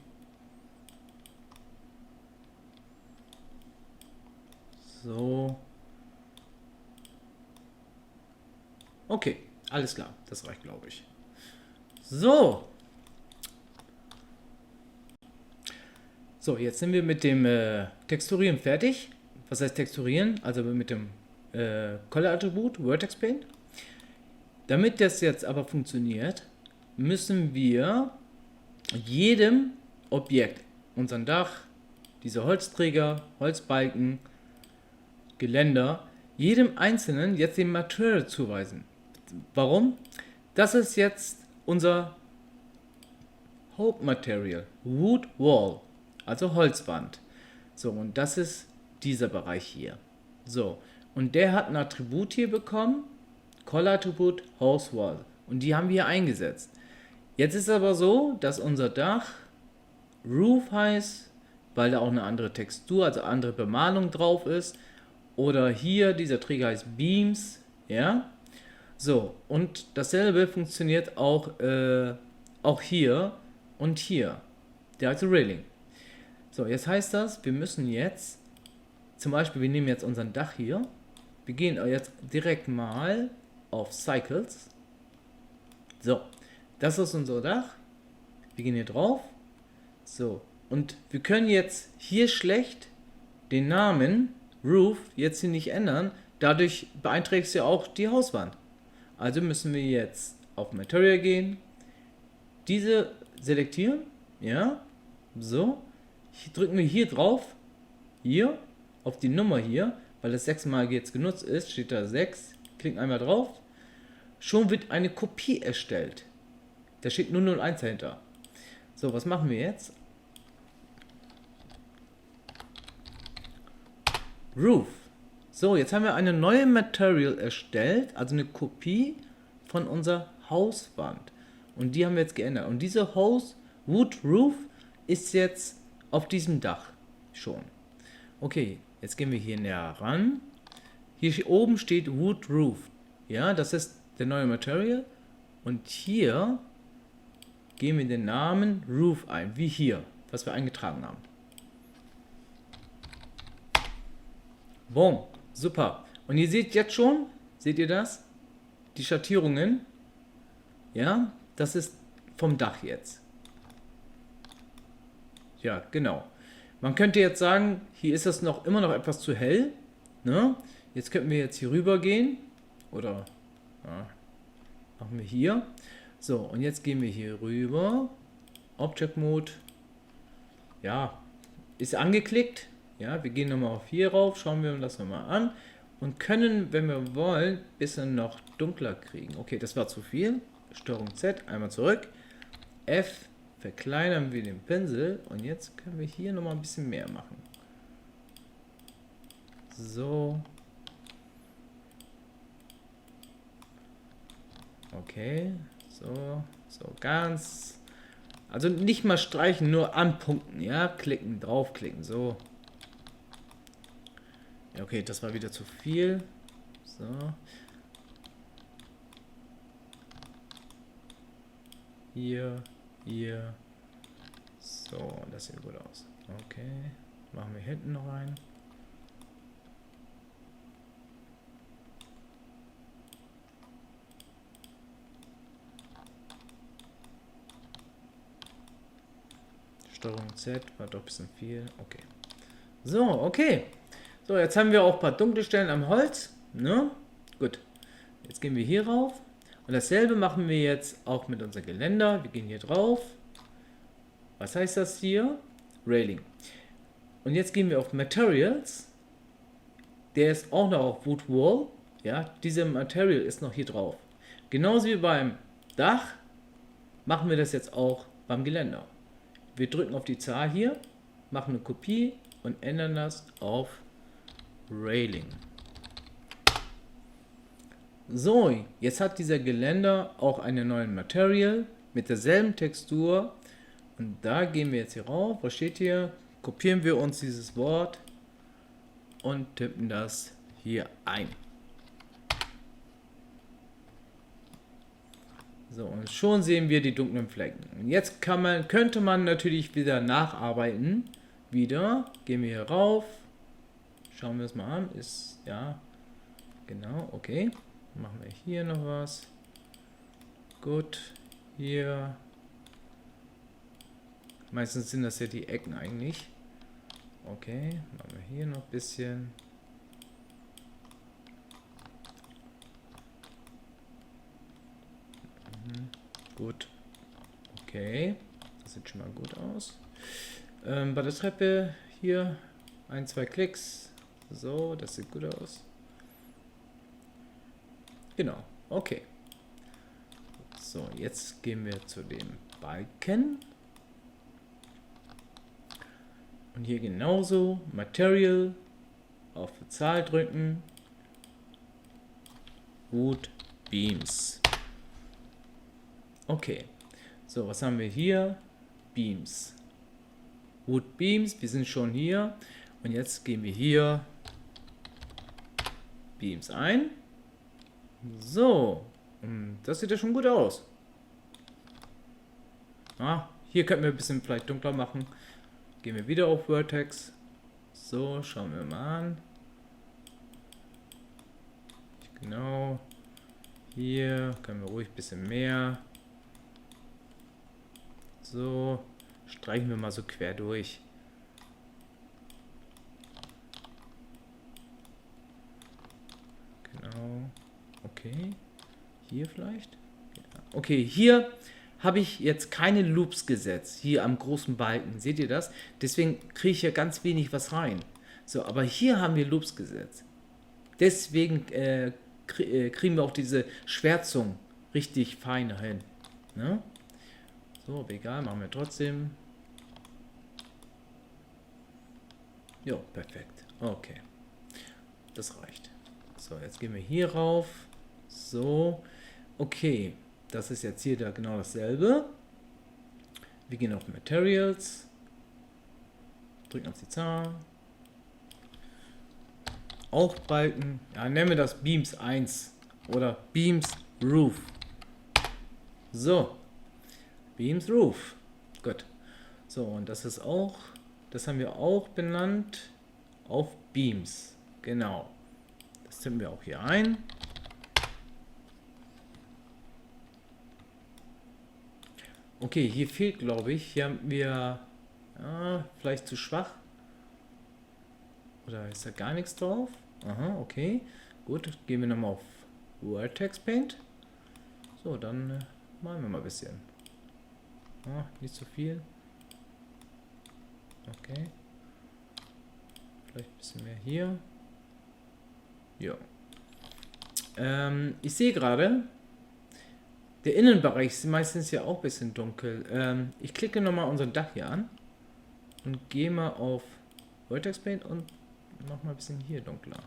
So. Okay, alles klar. Das reicht, glaube ich. So. So, jetzt sind wir mit dem Texturieren fertig. Was heißt Texturieren? Also mit dem Color-Attribut, Vertex Paint. Damit das jetzt aber funktioniert, müssen wir jedem Objekt, unseren Dach, diese Holzträger, Holzbalken, Geländer, jedem einzelnen jetzt den Material zuweisen. Warum? Das ist jetzt unser Hauptmaterial, Wood Wall, also Holzwand. So, und das ist dieser Bereich hier. So, und der hat ein Attribut hier bekommen, Color-Attribut House Wall. Und die haben wir hier eingesetzt. Jetzt ist aber so, dass unser Dach Roof heißt, weil da auch eine andere Textur, also andere Bemalung drauf ist. Oder hier, dieser Träger heißt Beams, ja. So, und dasselbe funktioniert auch hier und hier. Der heißt Railing. So, jetzt heißt das, wir müssen jetzt, zum Beispiel, wir nehmen jetzt unseren Dach hier. Wir gehen jetzt direkt mal auf Cycles. So, das ist unser Dach. Wir gehen hier drauf. So, und wir können jetzt hier schlecht den Namen Roof jetzt hier nicht ändern. Dadurch beeinträchtigt ja auch die Hauswand. Also müssen wir jetzt auf Material gehen, diese selektieren, ja, so, hier drücken wir hier drauf, hier, auf die Nummer hier, weil das 6-mal jetzt genutzt ist, steht da 6, klicken einmal drauf, schon wird eine Kopie erstellt. Da steht 001 dahinter. So, was machen wir jetzt? Roof. So, jetzt haben wir eine neue Material erstellt, also eine Kopie von unserer Hauswand. Und die haben wir jetzt geändert. Und diese Wood Roof ist jetzt auf diesem Dach schon. Okay, jetzt gehen wir hier näher ran. Hier oben steht Wood Roof. Ja, das ist der neue Material. Und hier geben wir den Namen Roof ein, wie hier, was wir eingetragen haben. Boom, super. Und ihr seht jetzt schon, seht ihr das? Die Schattierungen. Ja, das ist vom Dach jetzt. Ja, genau. Man könnte jetzt sagen, hier ist das immer noch etwas zu hell. Ne? Jetzt könnten wir jetzt hier rüber gehen. Oder ja, machen wir hier. So, und jetzt gehen wir hier rüber. Object Mode. Ja, ist angeklickt. Ja, wir gehen nochmal auf hier rauf, schauen wir uns das nochmal an. Und können, wenn wir wollen, ein bisschen noch dunkler kriegen. Okay, das war zu viel. Steuerung Z, einmal zurück. F, verkleinern wir den Pinsel. Und jetzt können wir hier nochmal ein bisschen mehr machen. So. Okay, so ganz. Also nicht mal streichen, nur anpunkten, ja, klicken, draufklicken, so. Ja, okay, das war wieder zu viel. So. Hier. So, das sieht gut aus. Okay, machen wir hinten noch rein. Steuerung Z war doch ein bisschen viel. Okay. So, okay. So, jetzt haben wir auch ein paar dunkle Stellen am Holz. Ne? Gut. Jetzt gehen wir hier rauf. Und dasselbe machen wir jetzt auch mit unserem Geländer. Wir gehen hier drauf. Was heißt das hier? Railing. Und jetzt gehen wir auf Materials. Der ist auch noch auf Wood Wall. Ja, dieser Material ist noch hier drauf. Genauso wie beim Dach machen wir das jetzt auch beim Geländer. Wir drücken auf die Zahl hier, machen eine Kopie und ändern das auf Railing. So, jetzt hat dieser Geländer auch einen neuen Material mit derselben Textur. Und da gehen wir jetzt hier rauf. Was steht hier? Kopieren wir uns dieses Wort und tippen das hier ein. So, und schon sehen wir die dunklen Flecken. Und jetzt könnte man natürlich wieder nacharbeiten. Wieder, gehen wir hier rauf. Schauen wir es mal an. Ist, ja, genau, okay. Machen wir hier noch was. Gut, hier. Meistens sind das ja die Ecken eigentlich. Okay, machen wir hier noch ein bisschen. Gut. Okay. Das sieht schon mal gut aus. Bei der Treppe hier 1-2 Klicks. So, das sieht gut aus. Genau. Okay. So, jetzt gehen wir zu dem Balken. Und hier genauso. Material. Auf die Zahl drücken. Wood Beams. Okay, so was haben wir hier? Beams. Wood Beams, wir sind schon hier. Und jetzt gehen wir hier Beams ein. So, das sieht ja schon gut aus. Hier könnten wir ein bisschen vielleicht dunkler machen. Gehen wir wieder auf Vertex. So, schauen wir mal an. Genau. Hier können wir ruhig ein bisschen mehr. So, streichen wir mal so quer durch. Genau. Okay. Hier vielleicht? Okay, hier habe ich jetzt keine Loops gesetzt. Hier am großen Balken. Seht ihr das? Deswegen kriege ich hier ganz wenig was rein. So, aber hier haben wir Loops gesetzt. Deswegen kriegen wir auch diese Schwärzung richtig fein hin. Ne? So, egal, machen wir trotzdem. Jo, perfekt. Okay. Das reicht. So, jetzt gehen wir hier rauf. So. Okay. Das ist jetzt hier da genau dasselbe. Wir gehen auf Materials. drücken auf die Zahl. Auch Balken. Ja, nennen wir das Beams 1 oder Beams Roof. So. Beams Roof. Gut. So, und das ist auch, das haben wir auch benannt auf Beams. Genau. Das tippen wir auch hier ein. Okay, hier fehlt, glaube ich, hier haben wir vielleicht zu schwach. Oder ist da gar nichts drauf? Aha, okay. Gut, gehen wir nochmal auf Vertex Paint. So, dann malen wir mal ein bisschen. Nicht zu viel. Okay. Vielleicht ein bisschen mehr hier. Ja. Ich sehe gerade, der Innenbereich ist meistens ja auch ein bisschen dunkel. Ich klicke nochmal unser Dach hier an und gehe mal auf Vertex Paint und mache mal ein bisschen hier dunkler.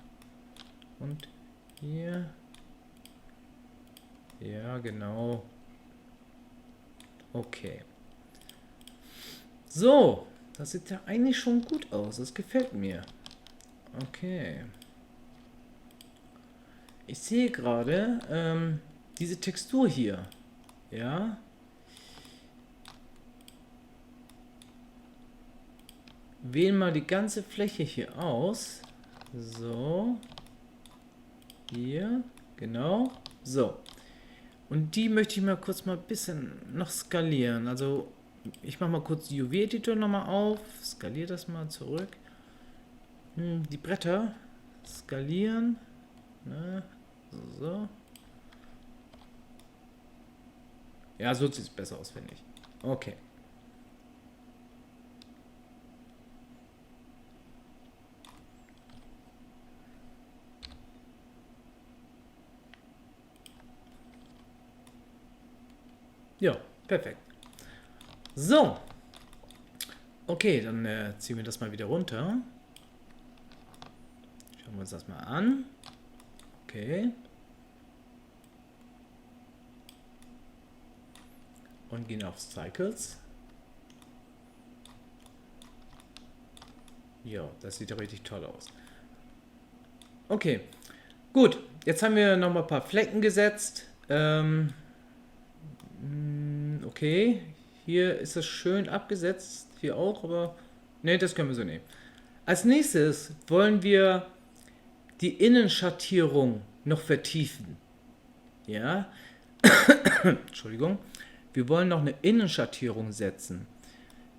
Und hier. Ja, genau. Okay. So, das sieht ja eigentlich schon gut aus. Das gefällt mir. Okay. Ich sehe gerade diese Textur hier. Ja. Wählen mal die ganze Fläche hier aus. So. Hier. Genau. So. Und die möchte ich mal kurz mal ein bisschen noch skalieren. Also ich mache mal kurz die UV-Editor nochmal auf. Skaliere das mal zurück. Die Bretter skalieren. Ne? So. Ja, so sieht es besser aus, finde ich. Okay. Ja, perfekt. So. Okay, dann ziehen wir das mal wieder runter. Schauen wir uns das mal an. Okay. Und gehen auf Cycles. Ja, das sieht ja richtig toll aus. Okay, gut. Jetzt haben wir noch mal ein paar Flecken gesetzt. Okay, hier ist es schön abgesetzt. Hier auch, aber ne, das können wir so nehmen. Als nächstes wollen wir die Innenschattierung noch vertiefen. Ja, Entschuldigung. Wir wollen noch eine Innenschattierung setzen.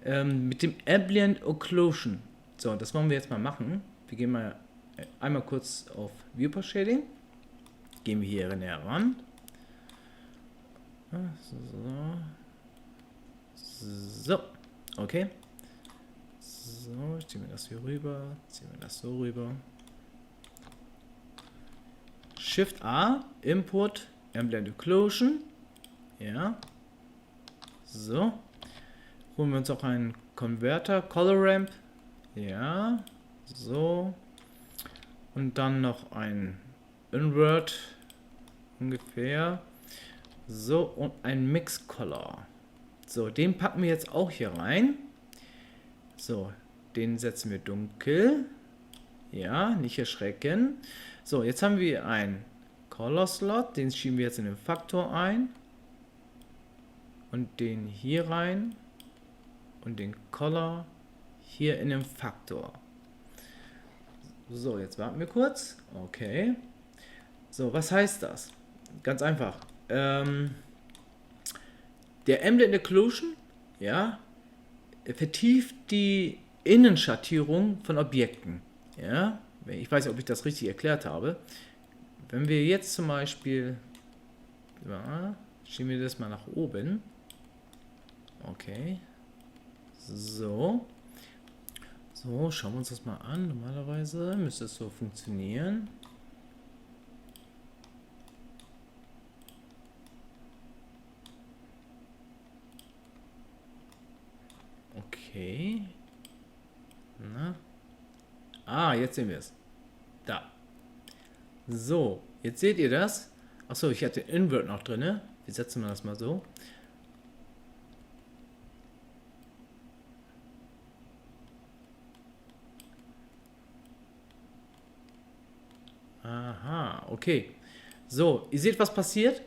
Mit dem Ambient Occlusion. So, das wollen wir jetzt mal machen. Wir gehen mal einmal kurz auf Viewport Shading. Gehen wir hier näher ran. So, okay. So, ziehen wir das hier rüber. Ziehen wir das so rüber. Shift A, Import, Ambient Occlusion. Ja. So. Holen wir uns auch einen Converter, Color Ramp. Ja. So. Und dann noch ein Invert. Ungefähr. So. Und ein Mix Color. So, den packen wir jetzt auch hier rein. So. Den setzen wir dunkel. Ja, nicht erschrecken. So, jetzt haben wir einen Color Slot. Den schieben wir jetzt in den Faktor ein. Und den hier rein. Und den Color hier in den Faktor. So, jetzt warten wir kurz. Okay. So, was heißt das? Ganz einfach. Der Ambient Occlusion, ja, vertieft die Innenschattierung von Objekten. Ja, ich weiß nicht, ob ich das richtig erklärt habe. Wenn wir jetzt zum Beispiel, ja, schieben wir das mal nach oben. Okay. So. So, schauen wir uns das mal an. Normalerweise müsste es so funktionieren. Okay. Na. Ah, jetzt sehen wir es. Da. So, jetzt seht ihr das. Achso, ich hatte den Invert noch drin. Wie setzen wir das mal so? Aha, okay. So, ihr seht, was passiert.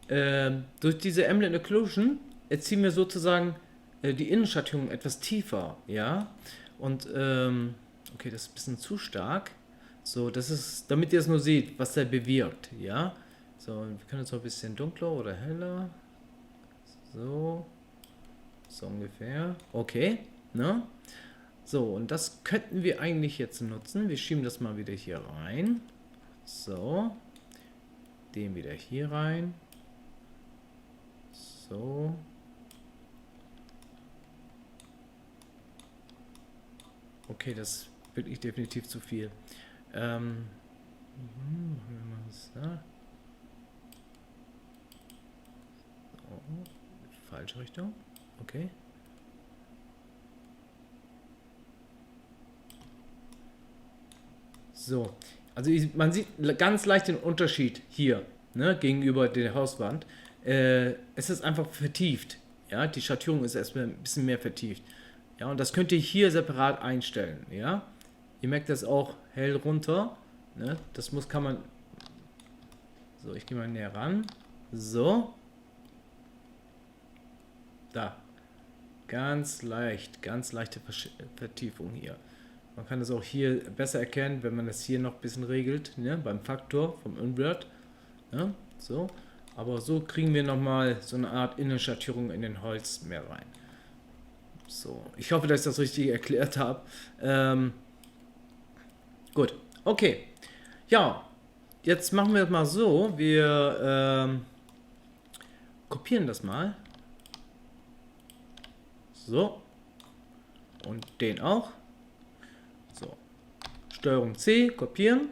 Durch diese Ambient Occlusion erziehen wir sozusagen die Innenschattierung etwas tiefer, ja. Und, okay, das ist ein bisschen zu stark. So, das ist, damit ihr es nur seht, was der bewirkt, ja. So, wir können jetzt noch ein bisschen dunkler oder heller. So, so ungefähr. Okay, ne? So, und das könnten wir eigentlich jetzt nutzen. Wir schieben das mal wieder hier rein. So, den wieder hier rein. So. Okay, das ist wirklich definitiv zu viel. Machen wir mal so. So, falsche Richtung. Okay. So, also man sieht ganz leicht den Unterschied hier, ne, gegenüber der Hauswand. Es ist einfach vertieft. Ja, die Schattierung ist erstmal ein bisschen mehr vertieft. Ja, und das könnt ihr hier separat einstellen. Ja, ihr merkt das auch hell runter. Ne? Das kann man. So, ich gehe mal näher ran. So. Da. Ganz leichte Vertiefung hier. Man kann es auch hier besser erkennen, wenn man das hier noch ein bisschen regelt, ne, beim Faktor vom Invert. Ne, so. Aber so kriegen wir nochmal so eine Art Innenschattierung in den Holz mehr rein. So, ich hoffe, dass ich das richtig erklärt habe. Gut, okay. Ja, jetzt machen wir es mal so. Wir kopieren das mal. So. Und den auch. So. Steuerung C, kopieren.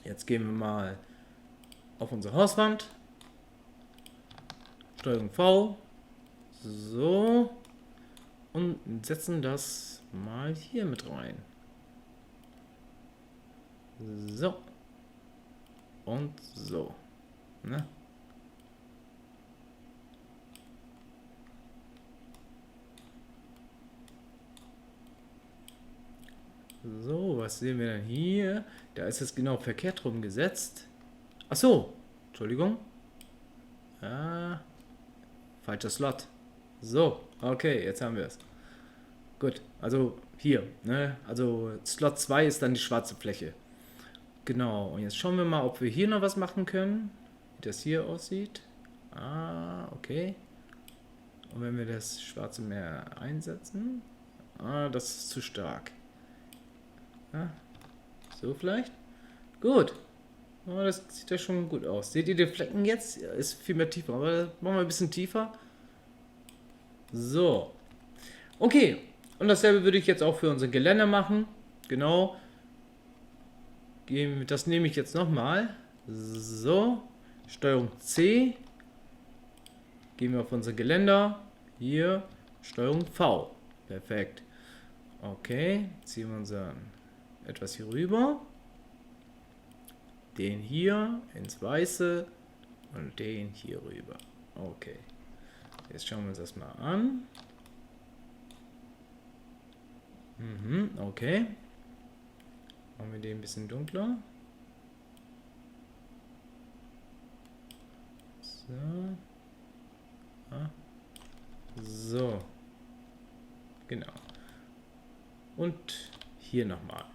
Jetzt gehen wir mal auf unsere Hauswand. Steuerung V. So. Und setzen das mal hier mit rein. So. Und so. Ne? So, was sehen wir denn hier? Da ist es genau verkehrt rum gesetzt. Ach so, Entschuldigung. Ah, falscher Slot. So, okay, jetzt haben wir es. Gut, also hier, ne? Also Slot 2 ist dann die schwarze Fläche. Genau, und jetzt schauen wir mal, ob wir hier noch was machen können. Wie das hier aussieht. Ah, okay. Und wenn wir das schwarze mehr einsetzen. Ah, das ist zu stark. Ja, so vielleicht. Gut. Oh, das sieht ja schon gut aus. Seht ihr die Flecken jetzt? Ja, ist viel mehr tiefer. Aber das machen wir ein bisschen tiefer. So. Okay. Und dasselbe würde ich jetzt auch für unser Geländer machen. Genau. Das nehme ich jetzt nochmal. So. Steuerung C. Gehen wir auf unser Geländer. Hier. Steuerung V. Perfekt. Okay. Ziehen wir unseren etwas hier rüber. Den hier ins Weiße und den hier rüber. Okay. Jetzt schauen wir uns das mal an. Okay. Machen wir den ein bisschen dunkler. So. Ah. So. Genau. Und hier nochmal.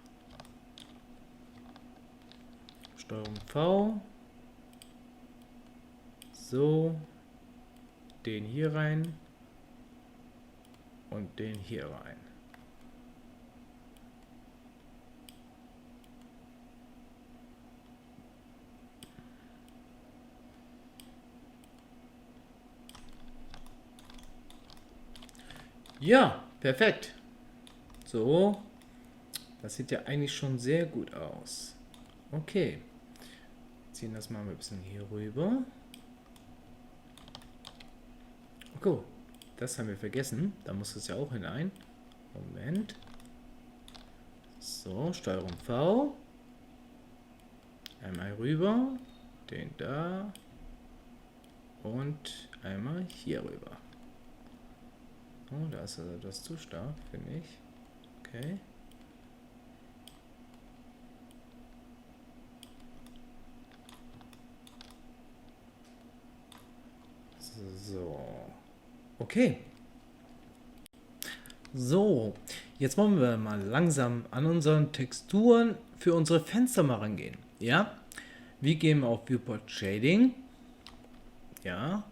Steuerung V. So. Den hier rein. Und den hier rein. Ja, perfekt. So. Das sieht ja eigentlich schon sehr gut aus. Okay. Ziehen das mal ein bisschen hier rüber. Okay, das haben wir vergessen. Da muss es ja auch hinein. Moment. So, Steuerung V. Einmal rüber. Den da. Und einmal hier rüber. Oh, da ist das zu stark, finde ich. Okay. So. Okay. So, jetzt wollen wir mal langsam an unseren Texturen für unsere Fenster mal rangehen. Ja, wir gehen auf Viewport Shading. Ja,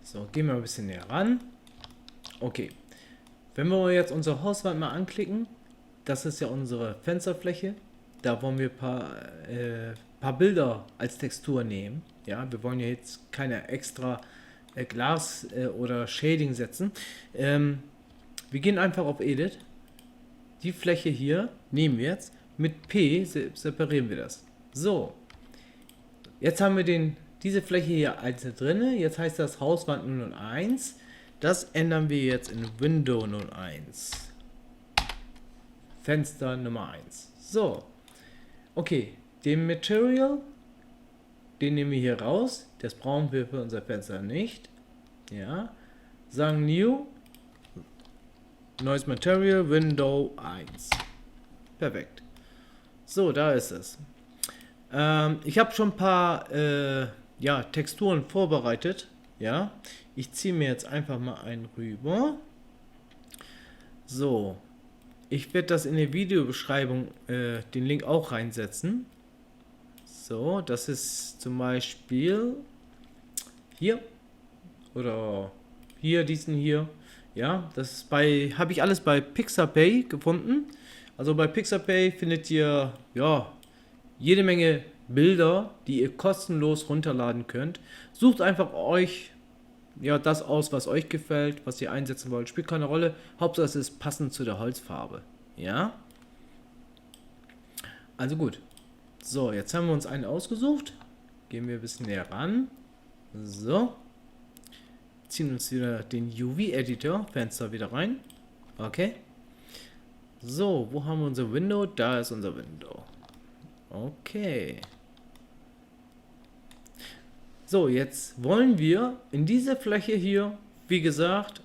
so, gehen wir ein bisschen näher ran. Okay, wenn wir jetzt unsere Hauswand mal anklicken, das ist ja unsere Fensterfläche. Da wollen wir ein paar Bilder als Textur nehmen. Ja, wir wollen ja jetzt keine extra Glas oder Shading setzen. Wir gehen einfach auf Edit. Die Fläche hier nehmen wir jetzt. Mit P separieren wir das. So. Jetzt haben wir diese Fläche hier einzeln drin. Jetzt heißt das Hauswand 001. Das ändern wir jetzt in Window 01. Fenster Nummer 1. So. Okay. Den Material, den nehmen wir hier raus. Das brauchen wir für unser Fenster nicht. Ja. Sagen New. Neues Material, Window 1. Perfekt. So, da ist es. Ich habe schon ein paar Texturen vorbereitet. Ja, ich ziehe mir jetzt einfach mal einen rüber. So, ich werde das in der Videobeschreibung den Link auch reinsetzen. So, das ist zum Beispiel hier oder hier, diesen hier. Ja, das habe ich alles bei Pixabay gefunden. Also bei Pixabay findet ihr ja jede Menge Bilder, die ihr kostenlos runterladen könnt. Sucht einfach euch das aus, was euch gefällt, was ihr einsetzen wollt. Spielt keine Rolle. Hauptsache es ist passend zu der Holzfarbe. Ja. Also gut. So, jetzt haben wir uns einen ausgesucht. Gehen wir ein bisschen näher ran. So. Ziehen uns wieder den UV-Editor, Fenster wieder rein. Okay. So, wo haben wir unser Window? Da ist unser Window. Okay. So, jetzt wollen wir in diese Fläche hier, wie gesagt,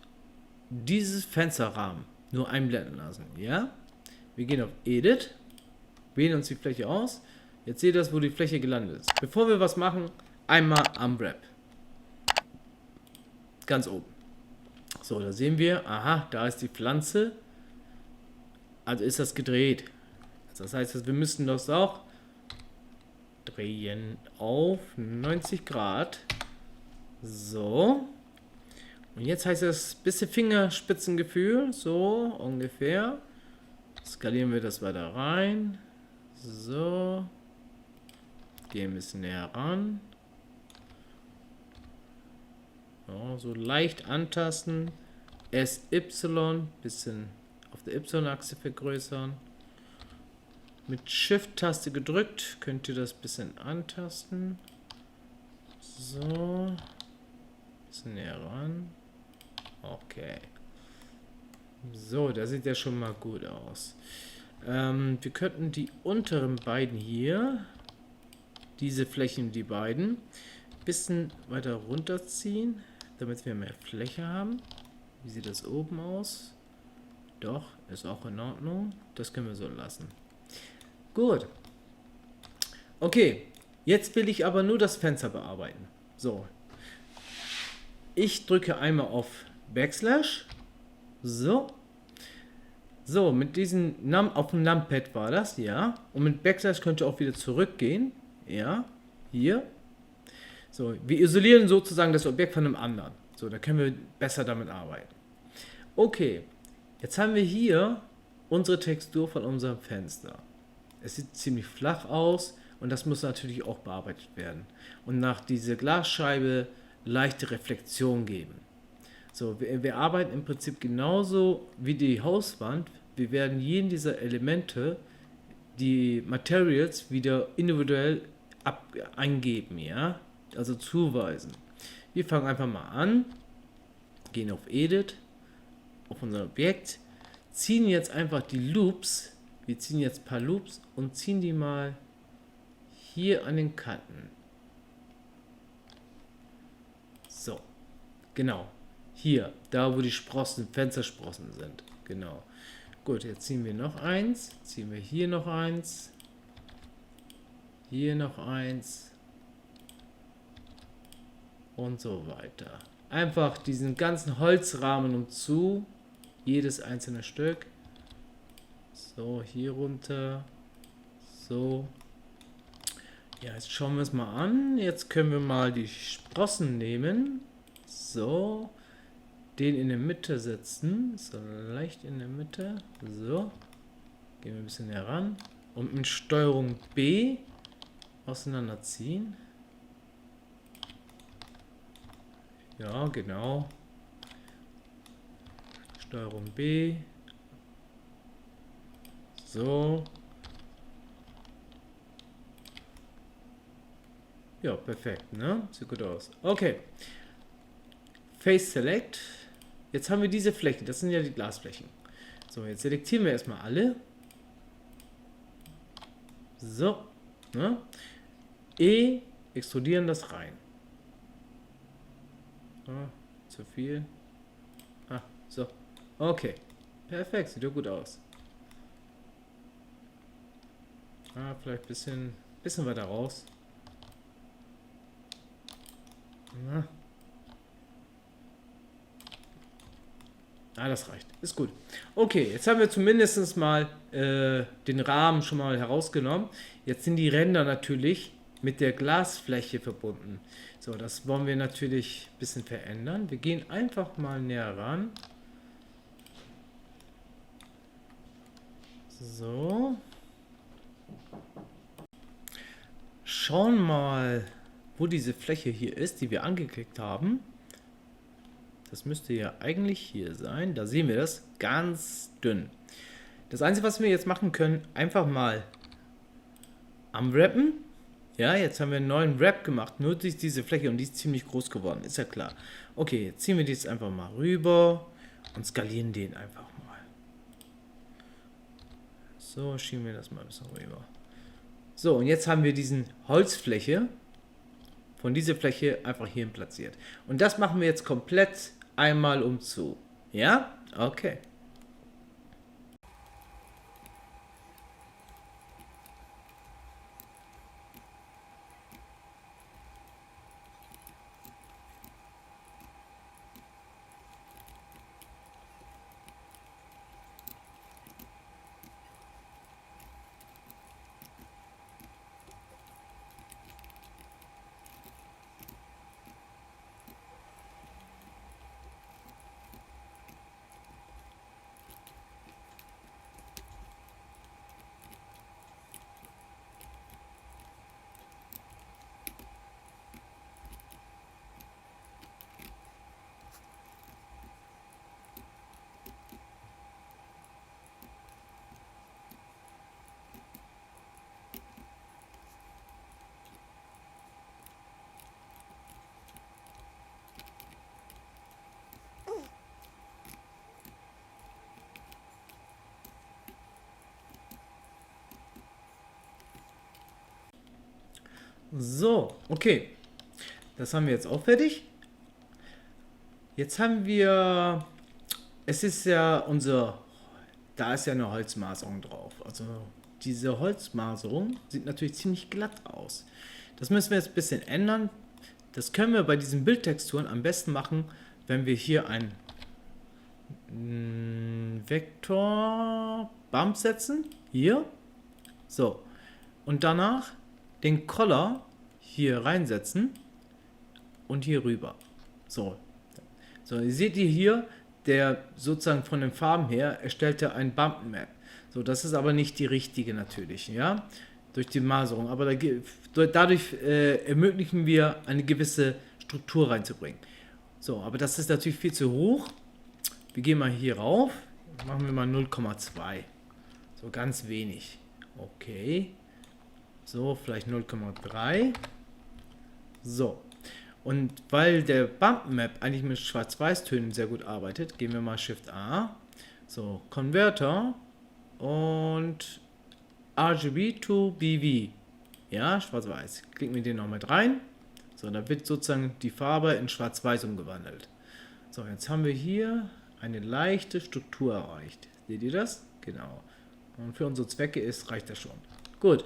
dieses Fensterrahmen nur einblenden lassen. Ja? Wir gehen auf Edit, wählen uns die Fläche aus. Jetzt seht ihr, wo die Fläche gelandet ist. Bevor wir was machen, einmal Unwrap. Ganz oben. So, da sehen wir, aha, da ist die Pflanze. Also ist das gedreht. Das heißt, wir müssen das auch drehen auf 90 Grad. So. Und jetzt heißt es bisschen Fingerspitzengefühl. So ungefähr. Skalieren wir das weiter rein. So. Gehen ein bisschen näher ran. Ja, so leicht antasten. SY, bisschen auf der Y-Achse vergrößern. Mit Shift-Taste gedrückt könnt ihr das bisschen antasten. So. Bisschen näher ran. Okay. So, das sieht ja schon mal gut aus. Wir könnten die unteren beiden hier, diese Flächen, die beiden, bisschen weiter runterziehen, damit wir mehr Fläche haben. Wie sieht das oben aus? Doch, ist auch in Ordnung. Das können wir so lassen. Gut. Okay, jetzt will ich aber nur das Fenster bearbeiten. So. Ich drücke einmal auf Backslash. So. So, mit diesem auf dem Numpad war das, ja. Und mit Backslash könnt ihr auch wieder zurückgehen. Ja. Hier. So, wir isolieren sozusagen das Objekt von einem anderen. So, da können wir besser damit arbeiten. Okay, jetzt haben wir hier unsere Textur von unserem Fenster. Es sieht ziemlich flach aus und das muss natürlich auch bearbeitet werden. Und nach dieser Glasscheibe leichte Reflexion geben. So, wir arbeiten im Prinzip genauso wie die Hauswand. Wir werden jeden dieser Elemente, die Materials, wieder individuell eingeben, ja? Also zuweisen. Wir fangen einfach mal an, gehen auf Edit, auf unser Objekt, ziehen jetzt einfach die Loops, wir ziehen jetzt ein paar Loops und ziehen die mal hier an den Kanten. So, genau, hier, da wo die Sprossen, Fenstersprossen sind, genau. Gut, jetzt ziehen wir noch eins, ziehen wir hier noch eins, hier noch eins und so weiter. einfach diesen ganzen Holzrahmen umzu. Jedes einzelne Stück. So, hier runter. So. Ja, jetzt schauen wir es mal an. Jetzt können wir mal die Sprossen nehmen. So. Den in der Mitte setzen. So leicht in der Mitte. So. Gehen wir ein bisschen heran. Und mit Steuerung B auseinanderziehen. Ja, genau. Steuerung B. So. Ja, perfekt, ne? Sieht gut aus. Okay. Face Select. Jetzt haben wir diese Flächen. Das sind ja die Glasflächen. So, jetzt selektieren wir erstmal alle. So. Ne? E. Extrudieren das rein. Ah, zu viel. Ah, so. Okay. Perfekt, sieht doch gut aus. Ah, vielleicht ein bisschen weiter raus. Na. Ah, das reicht. Ist gut. Okay, jetzt haben wir zumindest mal den Rahmen schon mal herausgenommen. Jetzt sind die Ränder natürlich mit der Glasfläche verbunden. So, das wollen wir natürlich ein bisschen verändern. Wir gehen einfach mal näher ran. So. Schauen mal, wo diese Fläche hier ist, die wir angeklickt haben. Das müsste ja eigentlich hier sein. Da sehen wir das. Ganz dünn. Das Einzige, was wir jetzt machen können, einfach mal unwrappen. Ja, jetzt haben wir einen neuen Wrap gemacht. Nur durch diese Fläche und die ist ziemlich groß geworden. Ist ja klar. Okay, jetzt ziehen wir die jetzt einfach mal rüber und skalieren den einfach mal. So, schieben wir das mal ein bisschen rüber. So, und jetzt haben wir diesen Holzfläche von dieser Fläche einfach hierhin platziert. Und das machen wir jetzt komplett einmal umzu. Ja? Okay. So, okay. Das haben wir jetzt auch fertig. Jetzt haben wir, es ist ja da ist ja eine Holzmaserung drauf. Also diese Holzmaserung sieht natürlich ziemlich glatt aus. Das müssen wir jetzt ein bisschen ändern. Das können wir bei diesen Bildtexturen am besten machen, wenn wir hier ein Vektor Bump setzen. Hier. So. Und danach den Color hier reinsetzen und hier rüber. So. So, ihr seht hier, der sozusagen von den Farben her erstellte ein Bump Map. So, das ist aber nicht die richtige natürlich, ja, durch die Maserung. Aber dadurch ermöglichen wir eine gewisse Struktur reinzubringen. So, aber das ist natürlich viel zu hoch. Wir gehen mal hier rauf, machen wir mal 0,2. So ganz wenig. Okay. So, vielleicht 0,3. So. Und weil der Bump Map eigentlich mit Schwarz-Weiß-Tönen sehr gut arbeitet, gehen wir mal Shift A. So, Converter und RGB to BV. Ja, Schwarz-Weiß. Klicken wir den noch mit rein. So, da wird sozusagen die Farbe in Schwarz-Weiß umgewandelt. So, jetzt haben wir hier eine leichte Struktur erreicht. Seht ihr das? Genau. Und für unsere Zwecke reicht das schon. Gut.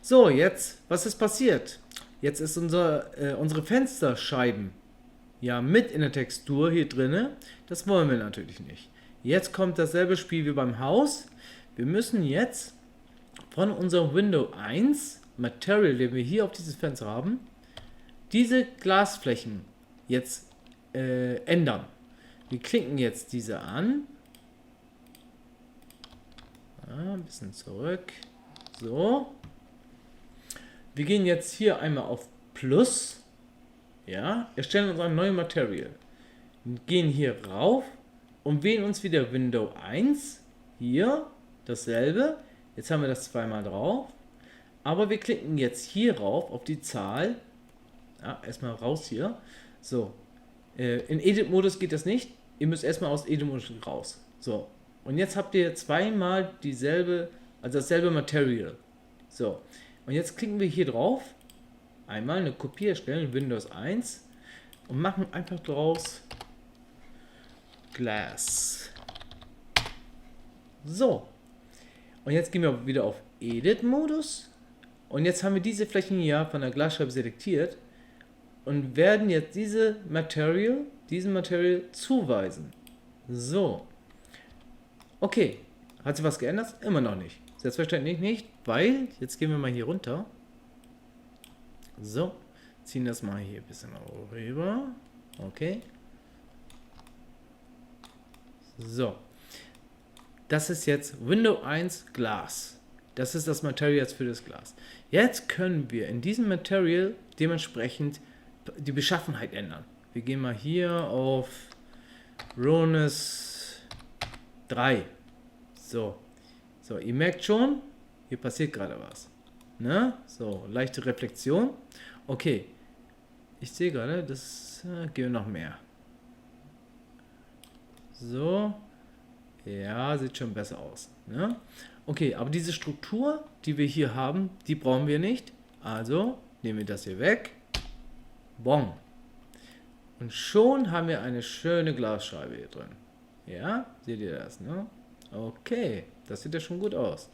So, jetzt, was ist passiert? Jetzt ist unsere Fensterscheiben, ja mit in der Textur hier drinne. Das wollen wir natürlich nicht. Jetzt kommt dasselbe Spiel wie beim Haus. Wir müssen jetzt von unserem Window 1 Material, den wir hier auf dieses Fenster haben, diese Glasflächen jetzt ändern. Wir klicken jetzt diese an. Ja, ein bisschen zurück. So. Wir gehen jetzt hier einmal auf Plus. Ja, erstellen uns ein neues Material. Gehen hier rauf und wählen uns wieder Window 1. Hier dasselbe. Jetzt haben wir das zweimal drauf. Aber wir klicken jetzt hier rauf auf die Zahl. Ja, erstmal raus hier. So. In Edit-Modus geht das nicht. Ihr müsst erstmal aus Edit-Modus raus. So. Und jetzt habt ihr zweimal dieselbe, also dasselbe Material. So. Und jetzt klicken wir hier drauf. Einmal eine Kopie erstellen, Windows 1. Und machen einfach draus Glass. So. Und jetzt gehen wir wieder auf Edit-Modus. Und jetzt haben wir diese Flächen hier von der Glasscheibe selektiert. Und werden jetzt diesem Material zuweisen. So. Okay. Hat sich was geändert? Immer noch nicht. Selbstverständlich nicht, weil, jetzt gehen wir mal hier runter. So. Ziehen das mal hier ein bisschen rüber. Okay. So. Das ist jetzt Window 1 Glas. Das ist das Material jetzt für das Glas. Jetzt können wir in diesem Material dementsprechend die Beschaffenheit ändern. Wir gehen mal hier auf Roughness 3. So. So, ihr merkt schon, hier passiert gerade was. Ne? So, leichte Reflexion. Okay. Ich sehe gerade, das geht noch mehr. So. Ja, sieht schon besser aus. Ne? Okay, aber diese Struktur, die wir hier haben, die brauchen wir nicht. Also nehmen wir das hier weg. Bong. Und schon haben wir eine schöne Glasscheibe hier drin. Ja, seht ihr das, ne? Okay, das sieht ja schon gut aus.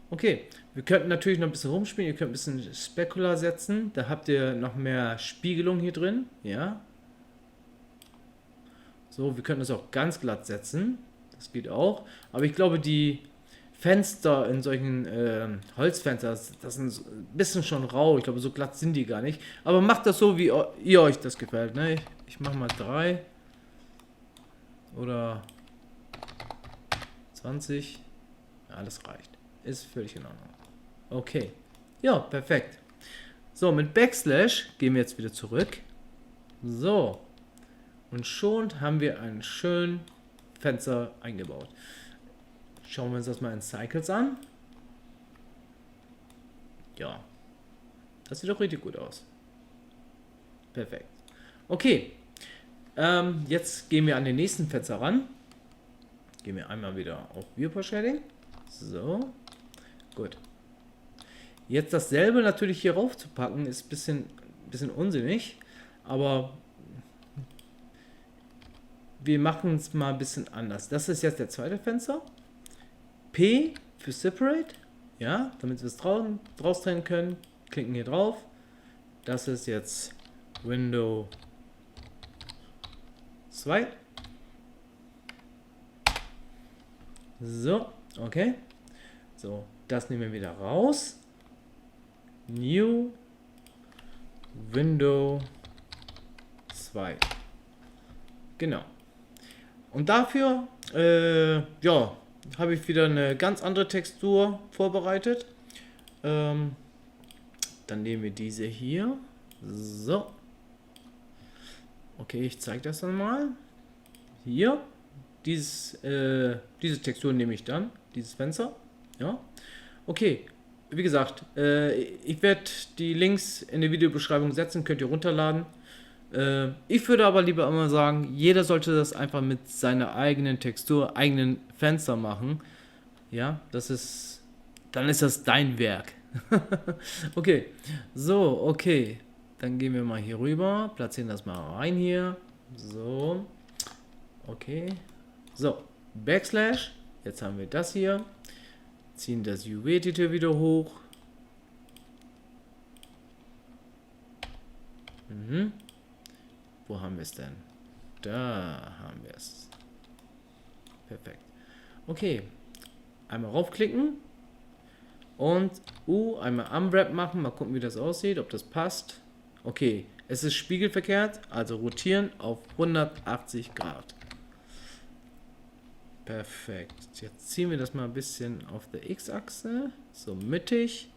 Okay, wir könnten natürlich noch ein bisschen rumspielen. Ihr könnt ein bisschen Specular setzen. Da habt ihr noch mehr Spiegelung hier drin. Ja. So, wir könnten es auch ganz glatt setzen. Das geht auch. Aber ich glaube, die Fenster in solchen Holzfenstern, das sind ein bisschen schon rau. Ich glaube, so glatt sind die gar nicht. Aber macht das so, wie ihr euch das gefällt. Ne? Ich mache mal 3 oder 20. Ja, das reicht. Ist völlig in Ordnung. Okay. Ja, perfekt. So, mit Backslash gehen wir jetzt wieder zurück. So. Und schon haben wir ein schönes Fenster eingebaut. Schauen wir uns das mal in Cycles an. Ja, das sieht doch richtig gut aus. Perfekt. Okay, jetzt gehen wir an den nächsten Fenster ran. Gehen wir einmal wieder auf Viewport Shading. So, gut. Jetzt dasselbe natürlich hier rauf zu packen, ist ein bisschen unsinnig, aber wir machen es mal ein bisschen anders. Das ist jetzt der zweite Fenster. P für Separate, ja, damit wir es draus trennen können. Klicken hier drauf. Das ist jetzt Window 2. So, okay. So, das nehmen wir wieder raus. New Window 2. Genau. Und dafür, ja, habe ich wieder eine ganz andere Textur vorbereitet. Dann nehmen wir diese hier. So. Okay, ich zeige das dann mal. Hier. Diese Textur nehme ich dann. Dieses Fenster. Ja. Okay. Wie gesagt, ich werde die Links in die Videobeschreibung setzen. Könnt ihr runterladen. Ich würde aber lieber immer sagen, jeder sollte das einfach mit seiner eigenen Textur, eigenen Fenster machen. Ja, dann ist das dein Werk. Okay, so, okay. Dann gehen wir mal hier rüber, platzieren das mal rein hier. So, okay. So, Backslash. Jetzt haben wir das hier. Ziehen das UV-Editor wieder hoch. Wo haben wir es denn? Da haben wir es. Perfekt. Okay. Einmal raufklicken. Und einmal Unwrap machen. Mal gucken, wie das aussieht. Ob das passt. Okay. Es ist spiegelverkehrt. Also rotieren auf 180 Grad. Perfekt. Jetzt ziehen wir das mal ein bisschen auf der X-Achse. So mittig.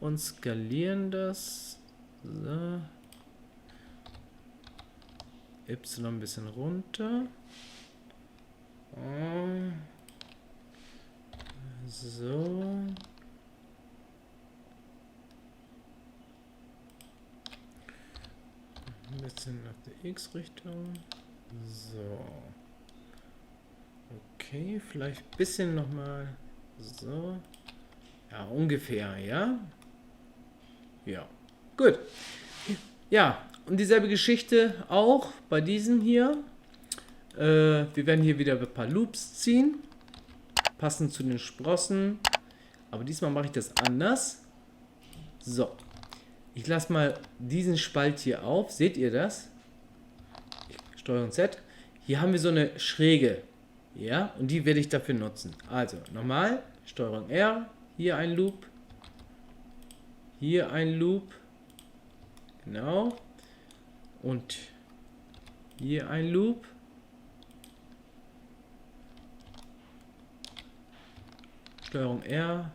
Und skalieren das. So. Y ein bisschen runter. So. Ein bisschen nach der X-Richtung. So. Okay, vielleicht ein bisschen nochmal. So. Ja, ungefähr, ja? Ja. Gut. Ja, und dieselbe Geschichte auch bei diesem hier. Wir werden hier wieder ein paar Loops ziehen. Passend zu den Sprossen. Aber diesmal mache ich das anders. So. Ich lasse mal diesen Spalt hier auf. Seht ihr das? Steuerung Z. Hier haben wir so eine Schräge. Ja, und die werde ich dafür nutzen. Also, nochmal. Steuerung R. Hier ein Loop. Hier ein Loop. Genau. Und hier ein Loop. Steuerung R.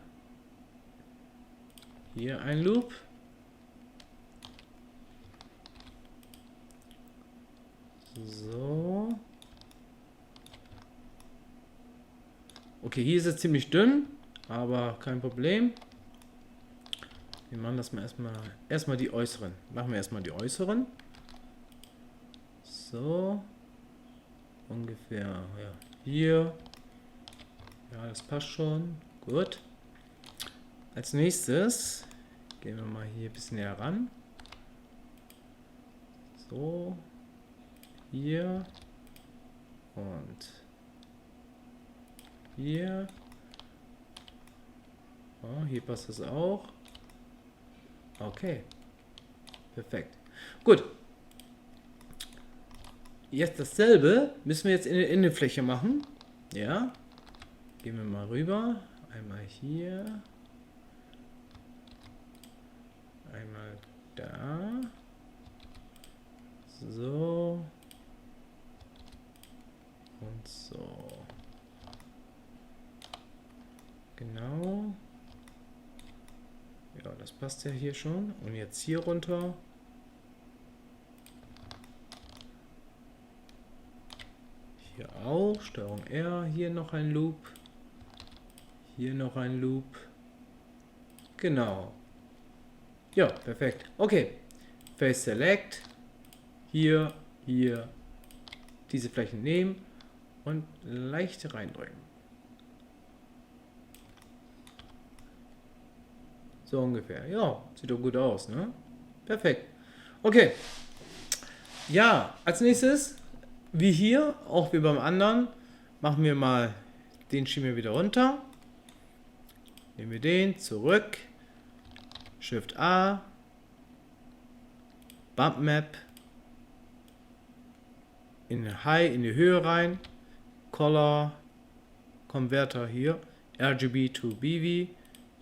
Hier ein Loop. So. Okay, hier ist es ziemlich dünn, aber kein Problem. Wir machen das mal erstmal die äußeren. Machen wir erstmal die äußeren. So. Ungefähr, ja, hier. Ja, das passt schon. Gut. Als nächstes gehen wir mal hier ein bisschen näher ran. So. Hier. Und hier. Oh, hier passt es auch. Okay. Perfekt. Gut. Jetzt dasselbe müssen wir jetzt in der Innenfläche machen. Ja. Gehen wir mal rüber. Einmal hier. Einmal da. So. Und so. Genau. Ja, das passt ja hier schon. Und jetzt hier runter. Hier auch. Steuerung R. Hier noch ein Loop. Hier noch ein Loop. Genau. Ja, perfekt. Okay. Face Select. Hier, hier. Diese Flächen nehmen und leicht reindrücken. So ungefähr. Ja, sieht doch gut aus, ne? Perfekt. Okay. Ja, als nächstes, wie hier, auch wie beim anderen, machen wir mal den schieben wir wieder runter. Nehmen wir den zurück. Shift A. Bump Map. In High, in die Höhe rein. Color. Converter hier. RGB to BV.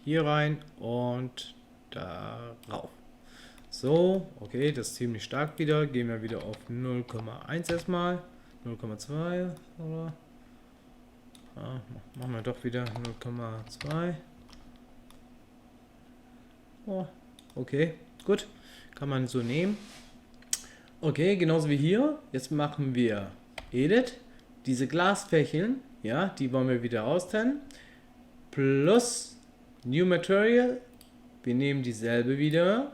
Hier rein und darauf. So, okay, das ist ziemlich stark wieder. Gehen wir wieder auf 0,1 erstmal. 0,2 oder? Ja, machen wir doch wieder 0,2. Oh, okay, gut. Kann man so nehmen. Okay, genauso wie hier. Jetzt machen wir Edit. Diese Glasflächen, ja, die wollen wir wieder austrennen. Plus New Material. Wir nehmen dieselbe wieder.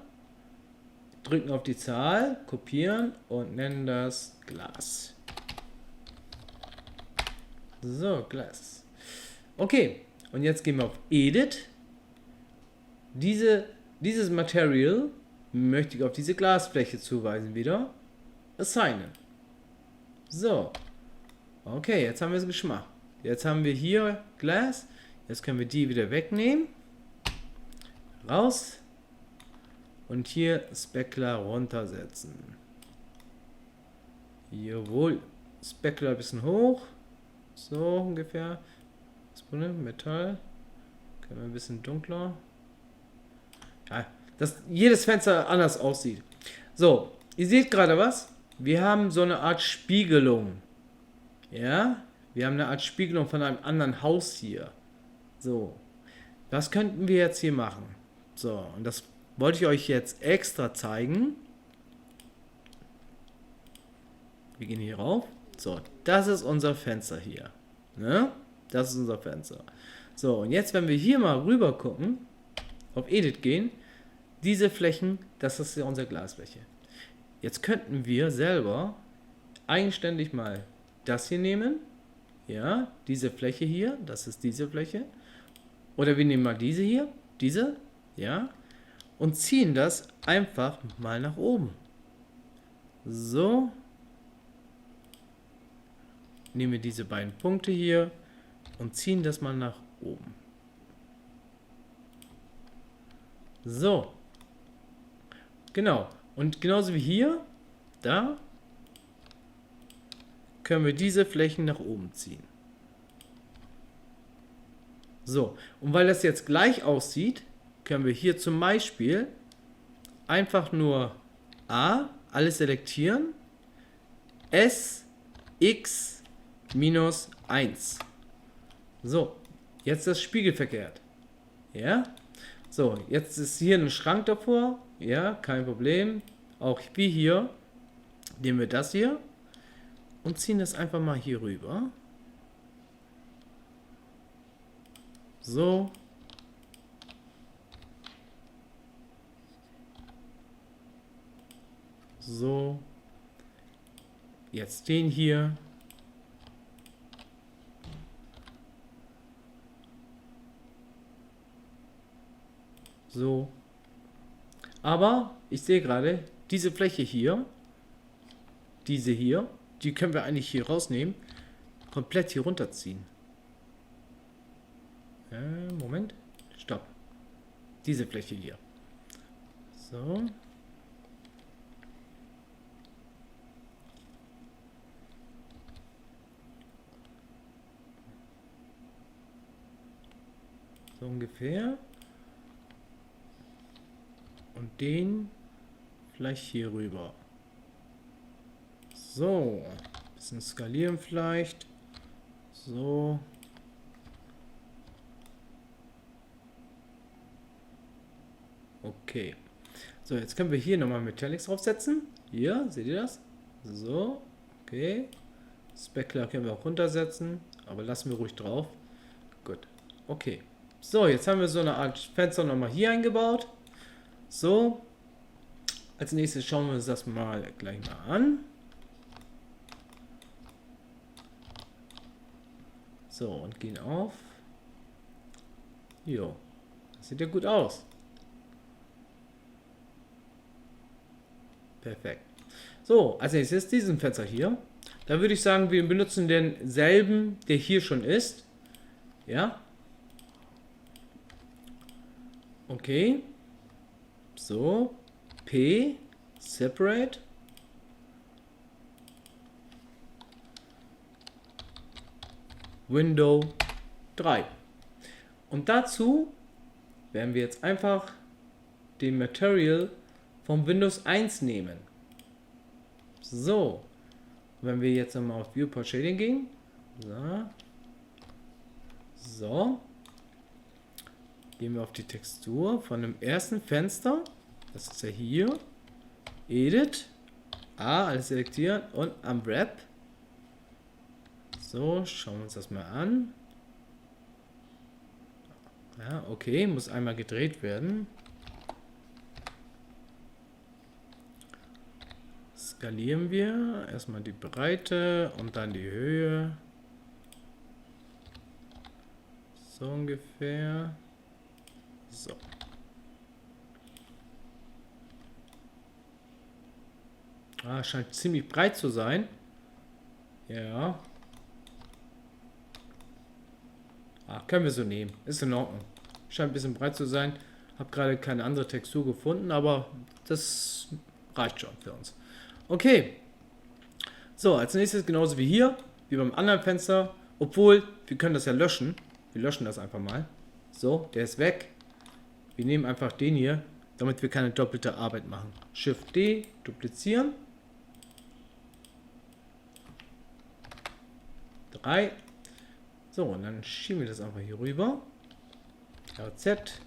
Drücken auf die Zahl, kopieren und nennen das Glas. So, Glas. Okay, und jetzt gehen wir auf Edit. Dieses Material möchte ich auf diese Glasfläche zuweisen wieder. Assignen. So. Okay, jetzt haben wir es gemacht. Jetzt haben wir hier Glas. Jetzt können wir die wieder wegnehmen. Raus. Und hier Speckler runtersetzen. Jawohl. Specular ein bisschen hoch. So ungefähr. Metall. Können wir ein bisschen dunkler. Ja, dass jedes Fenster anders aussieht. So, ihr seht gerade was? Wir haben so eine Art Spiegelung. Ja? Wir haben eine Art Spiegelung von einem anderen Haus hier. So. Was könnten wir jetzt hier machen? So, und das wollte ich euch jetzt extra zeigen. Wir gehen hier rauf. So, das ist unser Fenster hier. Ne? Das ist unser Fenster. So, und jetzt, wenn wir hier mal rüber gucken, auf Edit gehen, diese Flächen, das ist ja unsere Glasfläche. Jetzt könnten wir selber eigenständig mal das hier nehmen. Ja, diese Fläche hier, das ist diese Fläche. Oder wir nehmen mal diese hier, diese, ja, und ziehen das einfach mal nach oben. So. Nehmen wir diese beiden Punkte hier und ziehen das mal nach oben. So. Genau. Und genauso wie hier, da, können wir diese Flächen nach oben ziehen. So. Und weil das jetzt gleich aussieht, können wir hier zum Beispiel einfach nur A, alles selektieren, S, X, minus 1. So, jetzt das spiegelverkehrt. Ja? So, jetzt ist hier ein Schrank davor. Ja, kein Problem. Auch wie hier. Nehmen wir das hier und ziehen das einfach mal hier rüber. So. So. Jetzt den hier. So. Aber ich sehe gerade, diese Fläche hier, diese hier, die können wir eigentlich hier rausnehmen, komplett hier runterziehen. Moment, stopp. Diese Fläche hier. So. So ungefähr. Und den vielleicht hier rüber. So. Bisschen skalieren vielleicht. So. Okay. So, jetzt können wir hier nochmal Metallics draufsetzen. Hier, seht ihr das? So. Okay. Specular können wir auch runtersetzen. Aber lassen wir ruhig drauf. Gut. Okay. So, jetzt haben wir so eine Art Fenster nochmal hier eingebaut. So, als nächstes schauen wir uns das mal gleich mal an. So, und gehen auf. Jo, das sieht ja gut aus. Perfekt. So, als nächstes diesen Fenster hier. Da würde ich sagen, wir benutzen denselben, der hier schon ist. Ja. Okay. So, P, Separate. Window 3. Und dazu werden wir jetzt einfach den Material vom Windows 1 nehmen. So, wenn wir jetzt nochmal auf Viewport Shading gehen. So. Gehen wir auf die Textur von dem ersten Fenster. Das ist ja hier. Edit. A, alles selektieren und Unwrap. So, schauen wir uns das mal an. Ja, okay, muss einmal gedreht werden. Skalieren wir. Erstmal die Breite und dann die Höhe. So ungefähr. So. Ah, scheint ziemlich breit zu sein. Ja. Ah, können wir so nehmen. Ist in Ordnung. Scheint ein bisschen breit zu sein. Habe gerade keine andere Textur gefunden, aber das reicht schon für uns. Okay. So, als nächstes genauso wie hier, wie beim anderen Fenster. Obwohl, wir können das ja löschen. Wir löschen das einfach mal. So, der ist weg. Wir nehmen einfach den hier, damit wir keine doppelte Arbeit machen. Shift D, duplizieren. 3. So, und dann schieben wir das einfach hier rüber. RZ.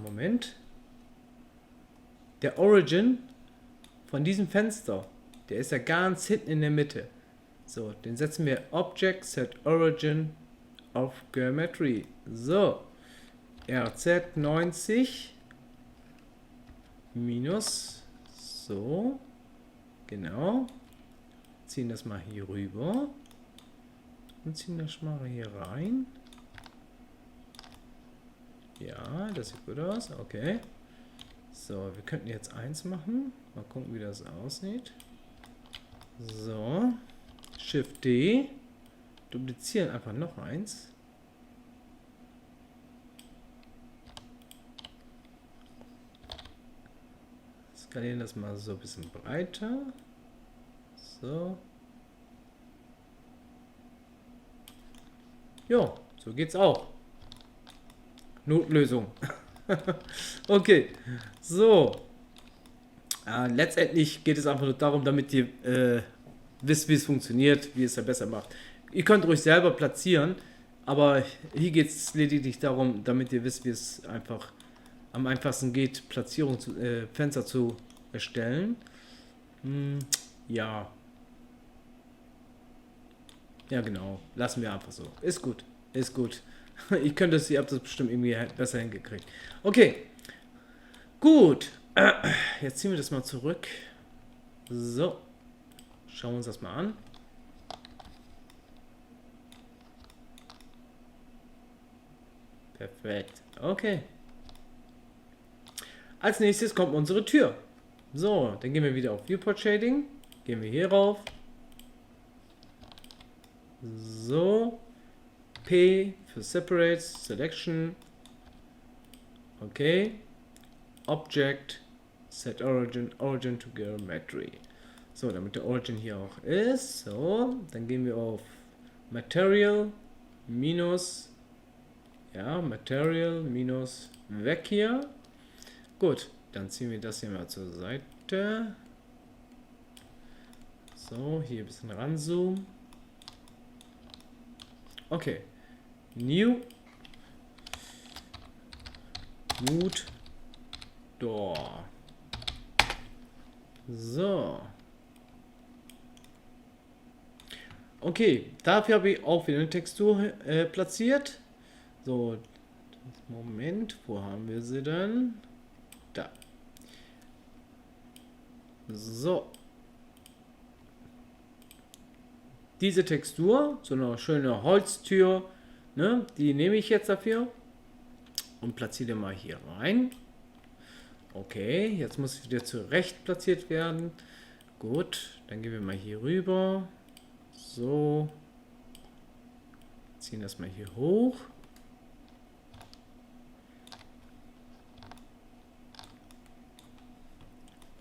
Moment. Der Origin von diesem Fenster, der ist ja ganz hinten in der Mitte. So, den setzen wir Object Set Origin auf Geometry. So, RZ 90 minus, so, genau. Ziehen das mal hier rüber und ziehen das mal hier rein. Ja, das sieht gut aus, okay. So, wir könnten jetzt 1 machen. Mal gucken, wie das aussieht. So, Shift D, duplizieren einfach noch 1. Skalieren das mal so ein bisschen breiter. So. Jo, so geht's auch. Notlösung. Okay, so. Letztendlich geht es einfach nur darum, damit ihr wisst, wie es funktioniert, wie es ja besser macht. Ihr könnt ruhig selber platzieren, aber hier geht es lediglich darum, damit ihr wisst, wie es einfach am einfachsten geht, Fenster zu erstellen. Ja. Ja, genau. Lassen wir einfach so. Ist gut. Ist gut. Ihr habt das bestimmt irgendwie besser hingekriegt. Okay. Gut. Jetzt ziehen wir das mal zurück. So. Schauen wir uns das mal an. Perfekt. Okay. Als nächstes kommt unsere Tür. So, dann gehen wir wieder auf Viewport Shading. Gehen wir hier rauf. So. P für Separate, Selection. Okay. Object, Set Origin, Origin to Geometry. So, damit der Origin hier auch ist. So, dann gehen wir auf Material minus, ja, Material minus weg hier. Gut, dann ziehen wir das hier mal zur Seite. So, hier ein bisschen ranzoomen. Okay. New. Mood. Door. So. Okay, dafür habe ich auch wieder eine Textur platziert. So, Moment, wo haben wir sie denn? Da. So. Diese Textur, so eine schöne Holztür, ne, die nehme ich jetzt dafür und platziere mal hier rein. Okay, jetzt muss es wieder zurecht platziert werden. Gut, dann gehen wir mal hier rüber. So. Ziehen das mal hier hoch.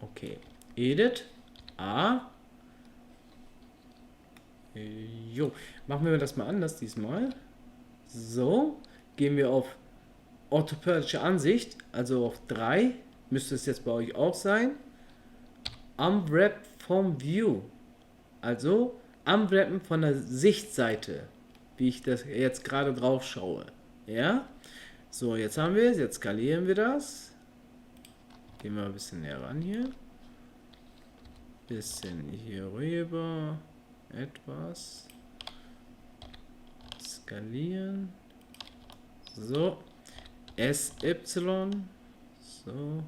Okay, Edit. Jo, machen wir das mal anders diesmal. So, gehen wir auf orthopädische Ansicht, also auf 3, müsste es jetzt bei euch auch sein. Unwrap from View, also Unwrappen von der Sichtseite, wie ich das jetzt gerade drauf schaue. Ja, so, jetzt haben wir es, jetzt skalieren wir das. Gehen wir ein bisschen näher ran hier. Bisschen hier rüber. Etwas. Skalieren. So. SY. So.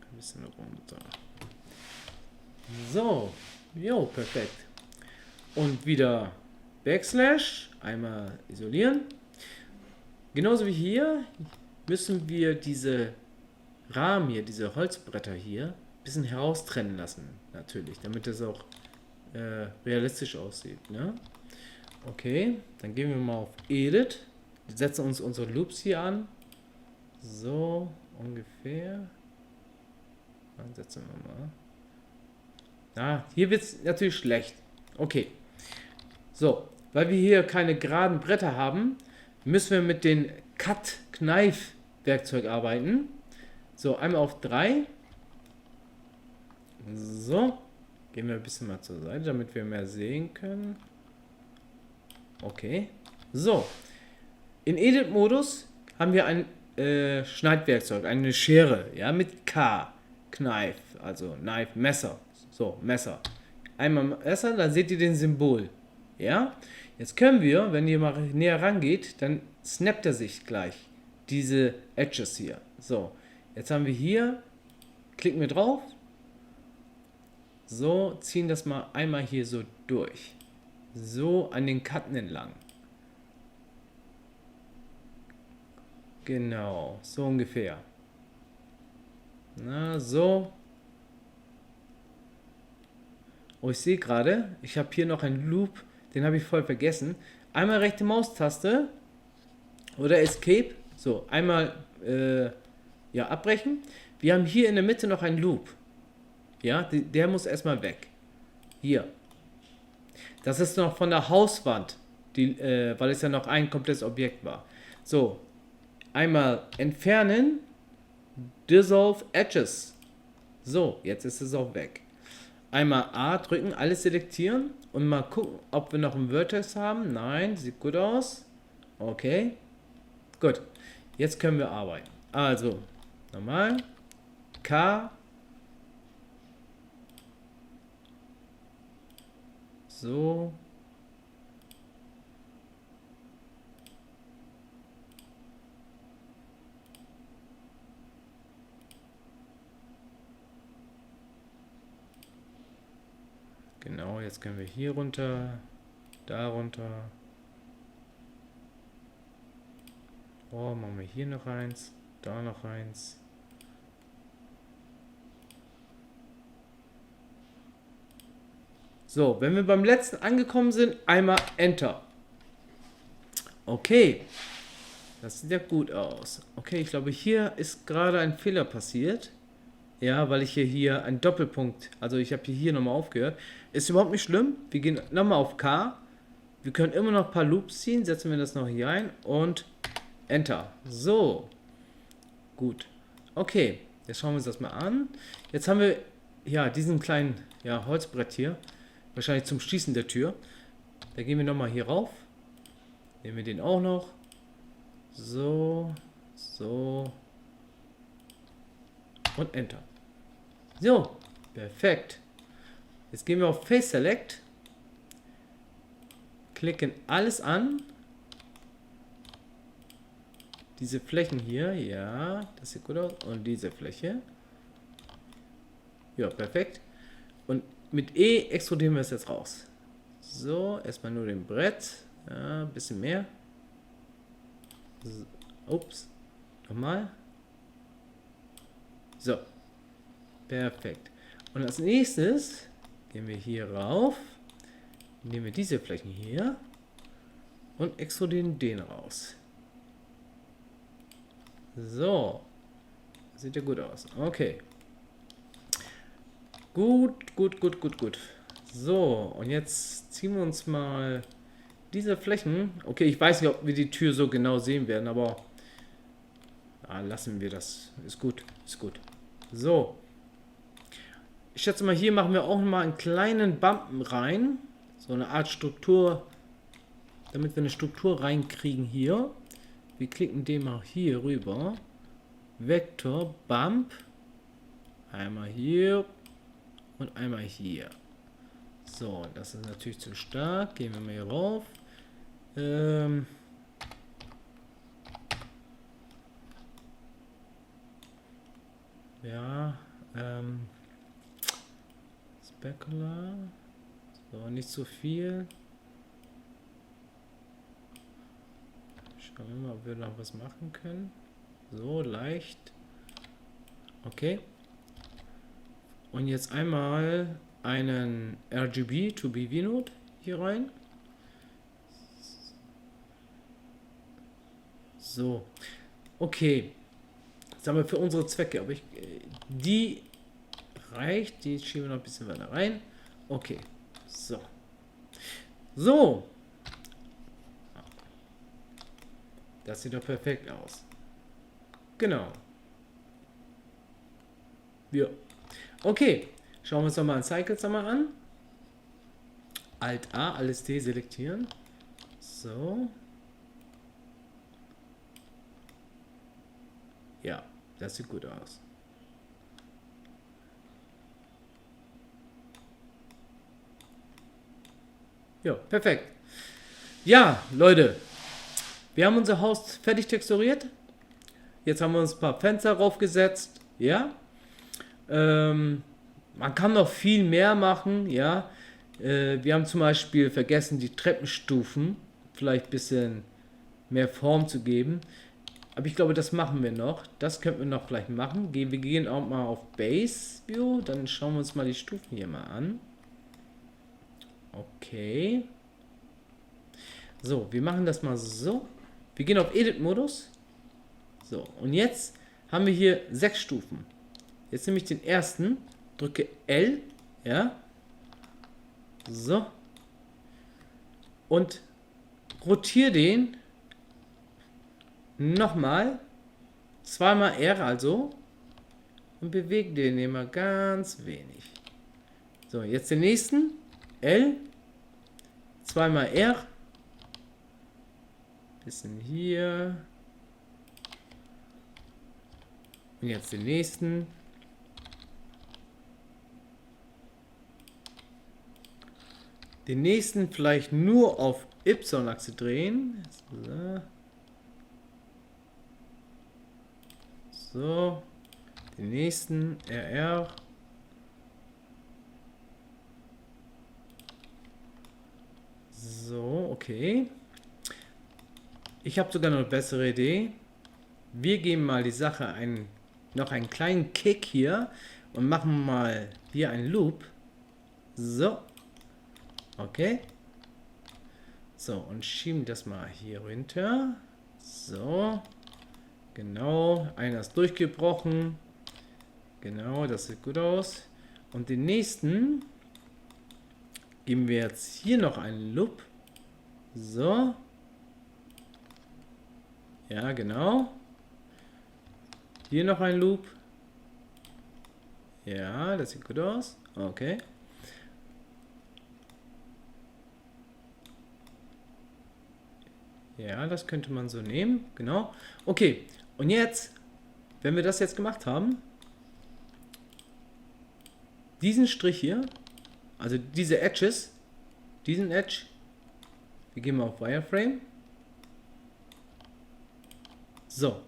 Ein bisschen runter. So. Jo, perfekt. Und wieder Backslash. Einmal isolieren. Genauso wie hier müssen wir diese Rahmen hier, diese Holzbretter hier, ein bisschen heraustrennen lassen, natürlich, damit es auch realistisch aussieht. Ne? Okay, dann gehen wir mal auf Edit, setzen uns unsere Loops hier an. So ungefähr. Dann setzen wir mal. Ah, hier wird es natürlich schlecht. Okay. So, weil wir hier keine geraden Bretter haben, müssen wir mit dem Cut-Knife-Werkzeug arbeiten. So, einmal auf 3. So. Gehen wir ein bisschen mal zur Seite, damit wir mehr sehen können. Okay. So. In Edit-Modus haben wir ein Schneidwerkzeug, eine Schere, ja, mit K. Knife, also Knife, Messer. So, Messer. Einmal Messer, dann seht ihr den Symbol. Ja? Jetzt können wir, wenn ihr mal näher rangeht, dann snappt er sich gleich. Diese Edges hier. So, jetzt haben wir hier, klicken wir drauf. So, ziehen das mal einmal hier so durch. So an den Kanten entlang. Genau, so ungefähr. Na, so. Oh, ich sehe gerade, ich habe hier noch einen Loop, den habe ich voll vergessen. Einmal rechte Maustaste oder Escape. So, einmal ja, abbrechen. Wir haben hier in der Mitte noch einen Loop. Ja, der muss erstmal weg. Hier. Das ist noch von der Hauswand, weil es ja noch ein komplettes Objekt war. So, einmal entfernen, Dissolve Edges. So, jetzt ist es auch weg. Einmal A drücken, alles selektieren und mal gucken, ob wir noch einen Vertex haben. Nein, sieht gut aus. Okay, gut. Jetzt können wir arbeiten. Also, nochmal. K. So. Genau, jetzt können wir hier runter, da runter. Oh, machen wir hier noch eins, da noch eins. So, wenn wir beim letzten angekommen sind, einmal Enter. Okay, das sieht ja gut aus. Okay, ich glaube, hier ist gerade ein Fehler passiert. Ja, weil ich hier einen Doppelpunkt, also ich habe hier nochmal aufgehört. Ist überhaupt nicht schlimm. Wir gehen nochmal auf K. Wir können immer noch ein paar Loops ziehen. Setzen wir das noch hier ein und Enter. So. Gut. Okay, jetzt schauen wir uns das mal an. Jetzt haben wir ja diesen kleinen Holzbrett hier. Wahrscheinlich zum Schließen der Tür. Da gehen wir nochmal hier rauf. Nehmen wir den auch noch. So. So. Und Enter. So, perfekt. Jetzt gehen wir auf Face Select, klicken alles an. Diese Flächen hier, ja, das sieht gut aus. Und diese Fläche. Ja, perfekt. Und mit E extrudieren wir es jetzt raus. So, erstmal nur den Brett. Ja, ein bisschen mehr. So, ups. Nochmal. So. Perfekt. Und als nächstes gehen wir hier rauf, nehmen wir diese Flächen hier und extrudieren den raus. So. Sieht ja gut aus. Okay. Gut, gut, gut, gut, gut. So, und jetzt ziehen wir uns mal diese Flächen. Okay, ich weiß nicht, ob wir die Tür so genau sehen werden, aber lassen wir das. Ist gut, ist gut. So. Ich schätze mal, hier machen wir auch mal einen kleinen Bumpen rein. So eine Art Struktur, damit wir eine Struktur reinkriegen hier. Wir klicken den mal hier rüber. Vektor, Bump. Einmal hier und einmal hier. So, das ist natürlich zu stark. Gehen wir mal hier rauf. Specular. So, nicht so viel. Schauen wir mal, ob wir noch was machen können. So, leicht. Okay. Und jetzt einmal einen RGB to BV Node hier rein. So. Okay. sagen wir für unsere Zwecke, aber die reicht, die schieben wir noch ein bisschen weiter rein. Okay, so. So. Das sieht doch perfekt aus. Genau. Ja. Okay, schauen wir uns nochmal ein Cycles nochmal an. Alt A, alles D selektieren. So. Ja, das sieht gut aus. Ja, perfekt. Ja, Leute, wir haben unser Haus fertig texturiert. Jetzt haben wir uns ein paar Fenster draufgesetzt. Ja. Man kann noch viel mehr machen. Ja. Wir haben zum Beispiel vergessen, die Treppenstufen vielleicht ein bisschen mehr Form zu geben. Aber ich glaube, das machen wir noch. Das könnten wir noch vielleicht machen. Wir gehen auch mal auf Base View. Dann schauen wir uns mal die Stufen hier mal an. Okay. So, wir machen das mal so. Wir gehen auf Edit-Modus. So, und jetzt haben wir hier 6 Stufen. Jetzt nehme ich den ersten, drücke L, ja. So. Und rotiere den nochmal. Zweimal R also. Und bewege den immer ganz wenig. So, jetzt den nächsten. L. Zweimal R. Bisschen hier. Und jetzt den nächsten. Den nächsten vielleicht nur auf Y-Achse drehen. So. Den nächsten RR. So, okay. Ich habe sogar noch eine bessere Idee. Wir geben mal die Sache noch einen kleinen Kick hier und machen mal hier einen Loop. So. Okay. So, und schieben das mal hier runter. So. Genau. Einer ist durchgebrochen. Genau, das sieht gut aus. Und den nächsten geben wir jetzt hier noch einen Loop. So. Ja, genau. Hier noch ein Loop. Ja, das sieht gut aus. Okay. Ja, das könnte man so nehmen. Genau. Okay. Und jetzt, wenn wir das jetzt gemacht haben, diesen Strich hier, also diese Edges, diesen Edge, wir gehen mal auf Wireframe. So.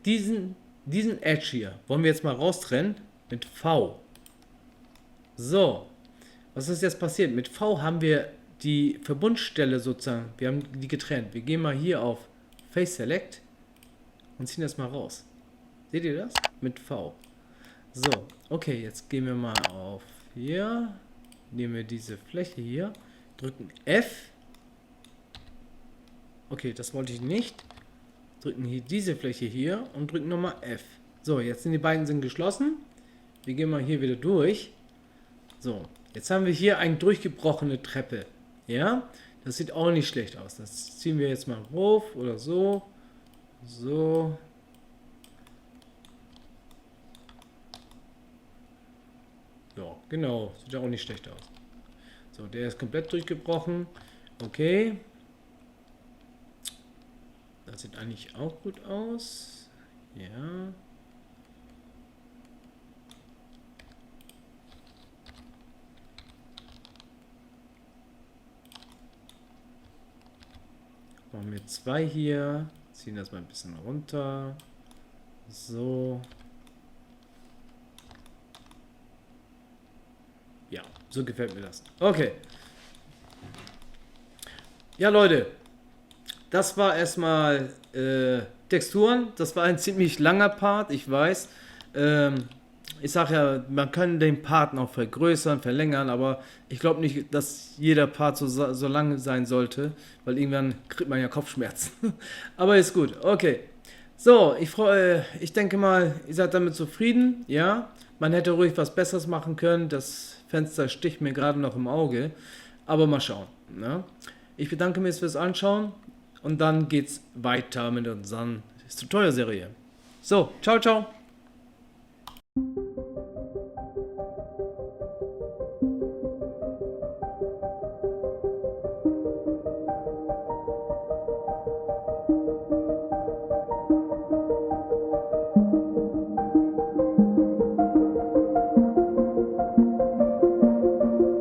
Diesen Edge hier wollen wir jetzt mal raustrennen mit V. So. Was ist jetzt passiert? Mit V haben wir die Verbundstelle sozusagen, wir haben die getrennt. Wir gehen mal hier auf Face Select und ziehen das mal raus. Seht ihr das? Mit V. So, okay, jetzt gehen wir mal auf hier, nehmen wir diese Fläche hier, drücken F. Okay, das wollte ich nicht. Drücken hier diese Fläche hier und drücken nochmal F. So, jetzt sind die beiden geschlossen. Wir gehen mal hier wieder durch. So, jetzt haben wir hier eine durchgebrochene Treppe. Ja, das sieht auch nicht schlecht aus. Das ziehen wir jetzt mal hoch oder so. So. Ja, genau. Sieht auch nicht schlecht aus. So, der ist komplett durchgebrochen. Okay. Das sieht eigentlich auch gut aus. Ja. Machen wir 2 hier. Ziehen das mal ein bisschen runter. So. Ja, so gefällt mir das. Okay. Ja, Leute. Das war erstmal Texturen. Das war ein ziemlich langer Part, ich weiß. Ich sage ja, man kann den Part noch vergrößern, verlängern, aber ich glaube nicht, dass jeder Part so lang sein sollte, weil irgendwann kriegt man ja Kopfschmerzen. Aber ist gut, okay. So, ich denke mal, ihr seid damit zufrieden, ja. Man hätte ruhig was Besseres machen können. Das Fenster sticht mir gerade noch im Auge. Aber mal schauen. Ne? Ich bedanke mich fürs Anschauen und dann geht's weiter mit unseren Tutorial-Serie. So, ciao, ciao.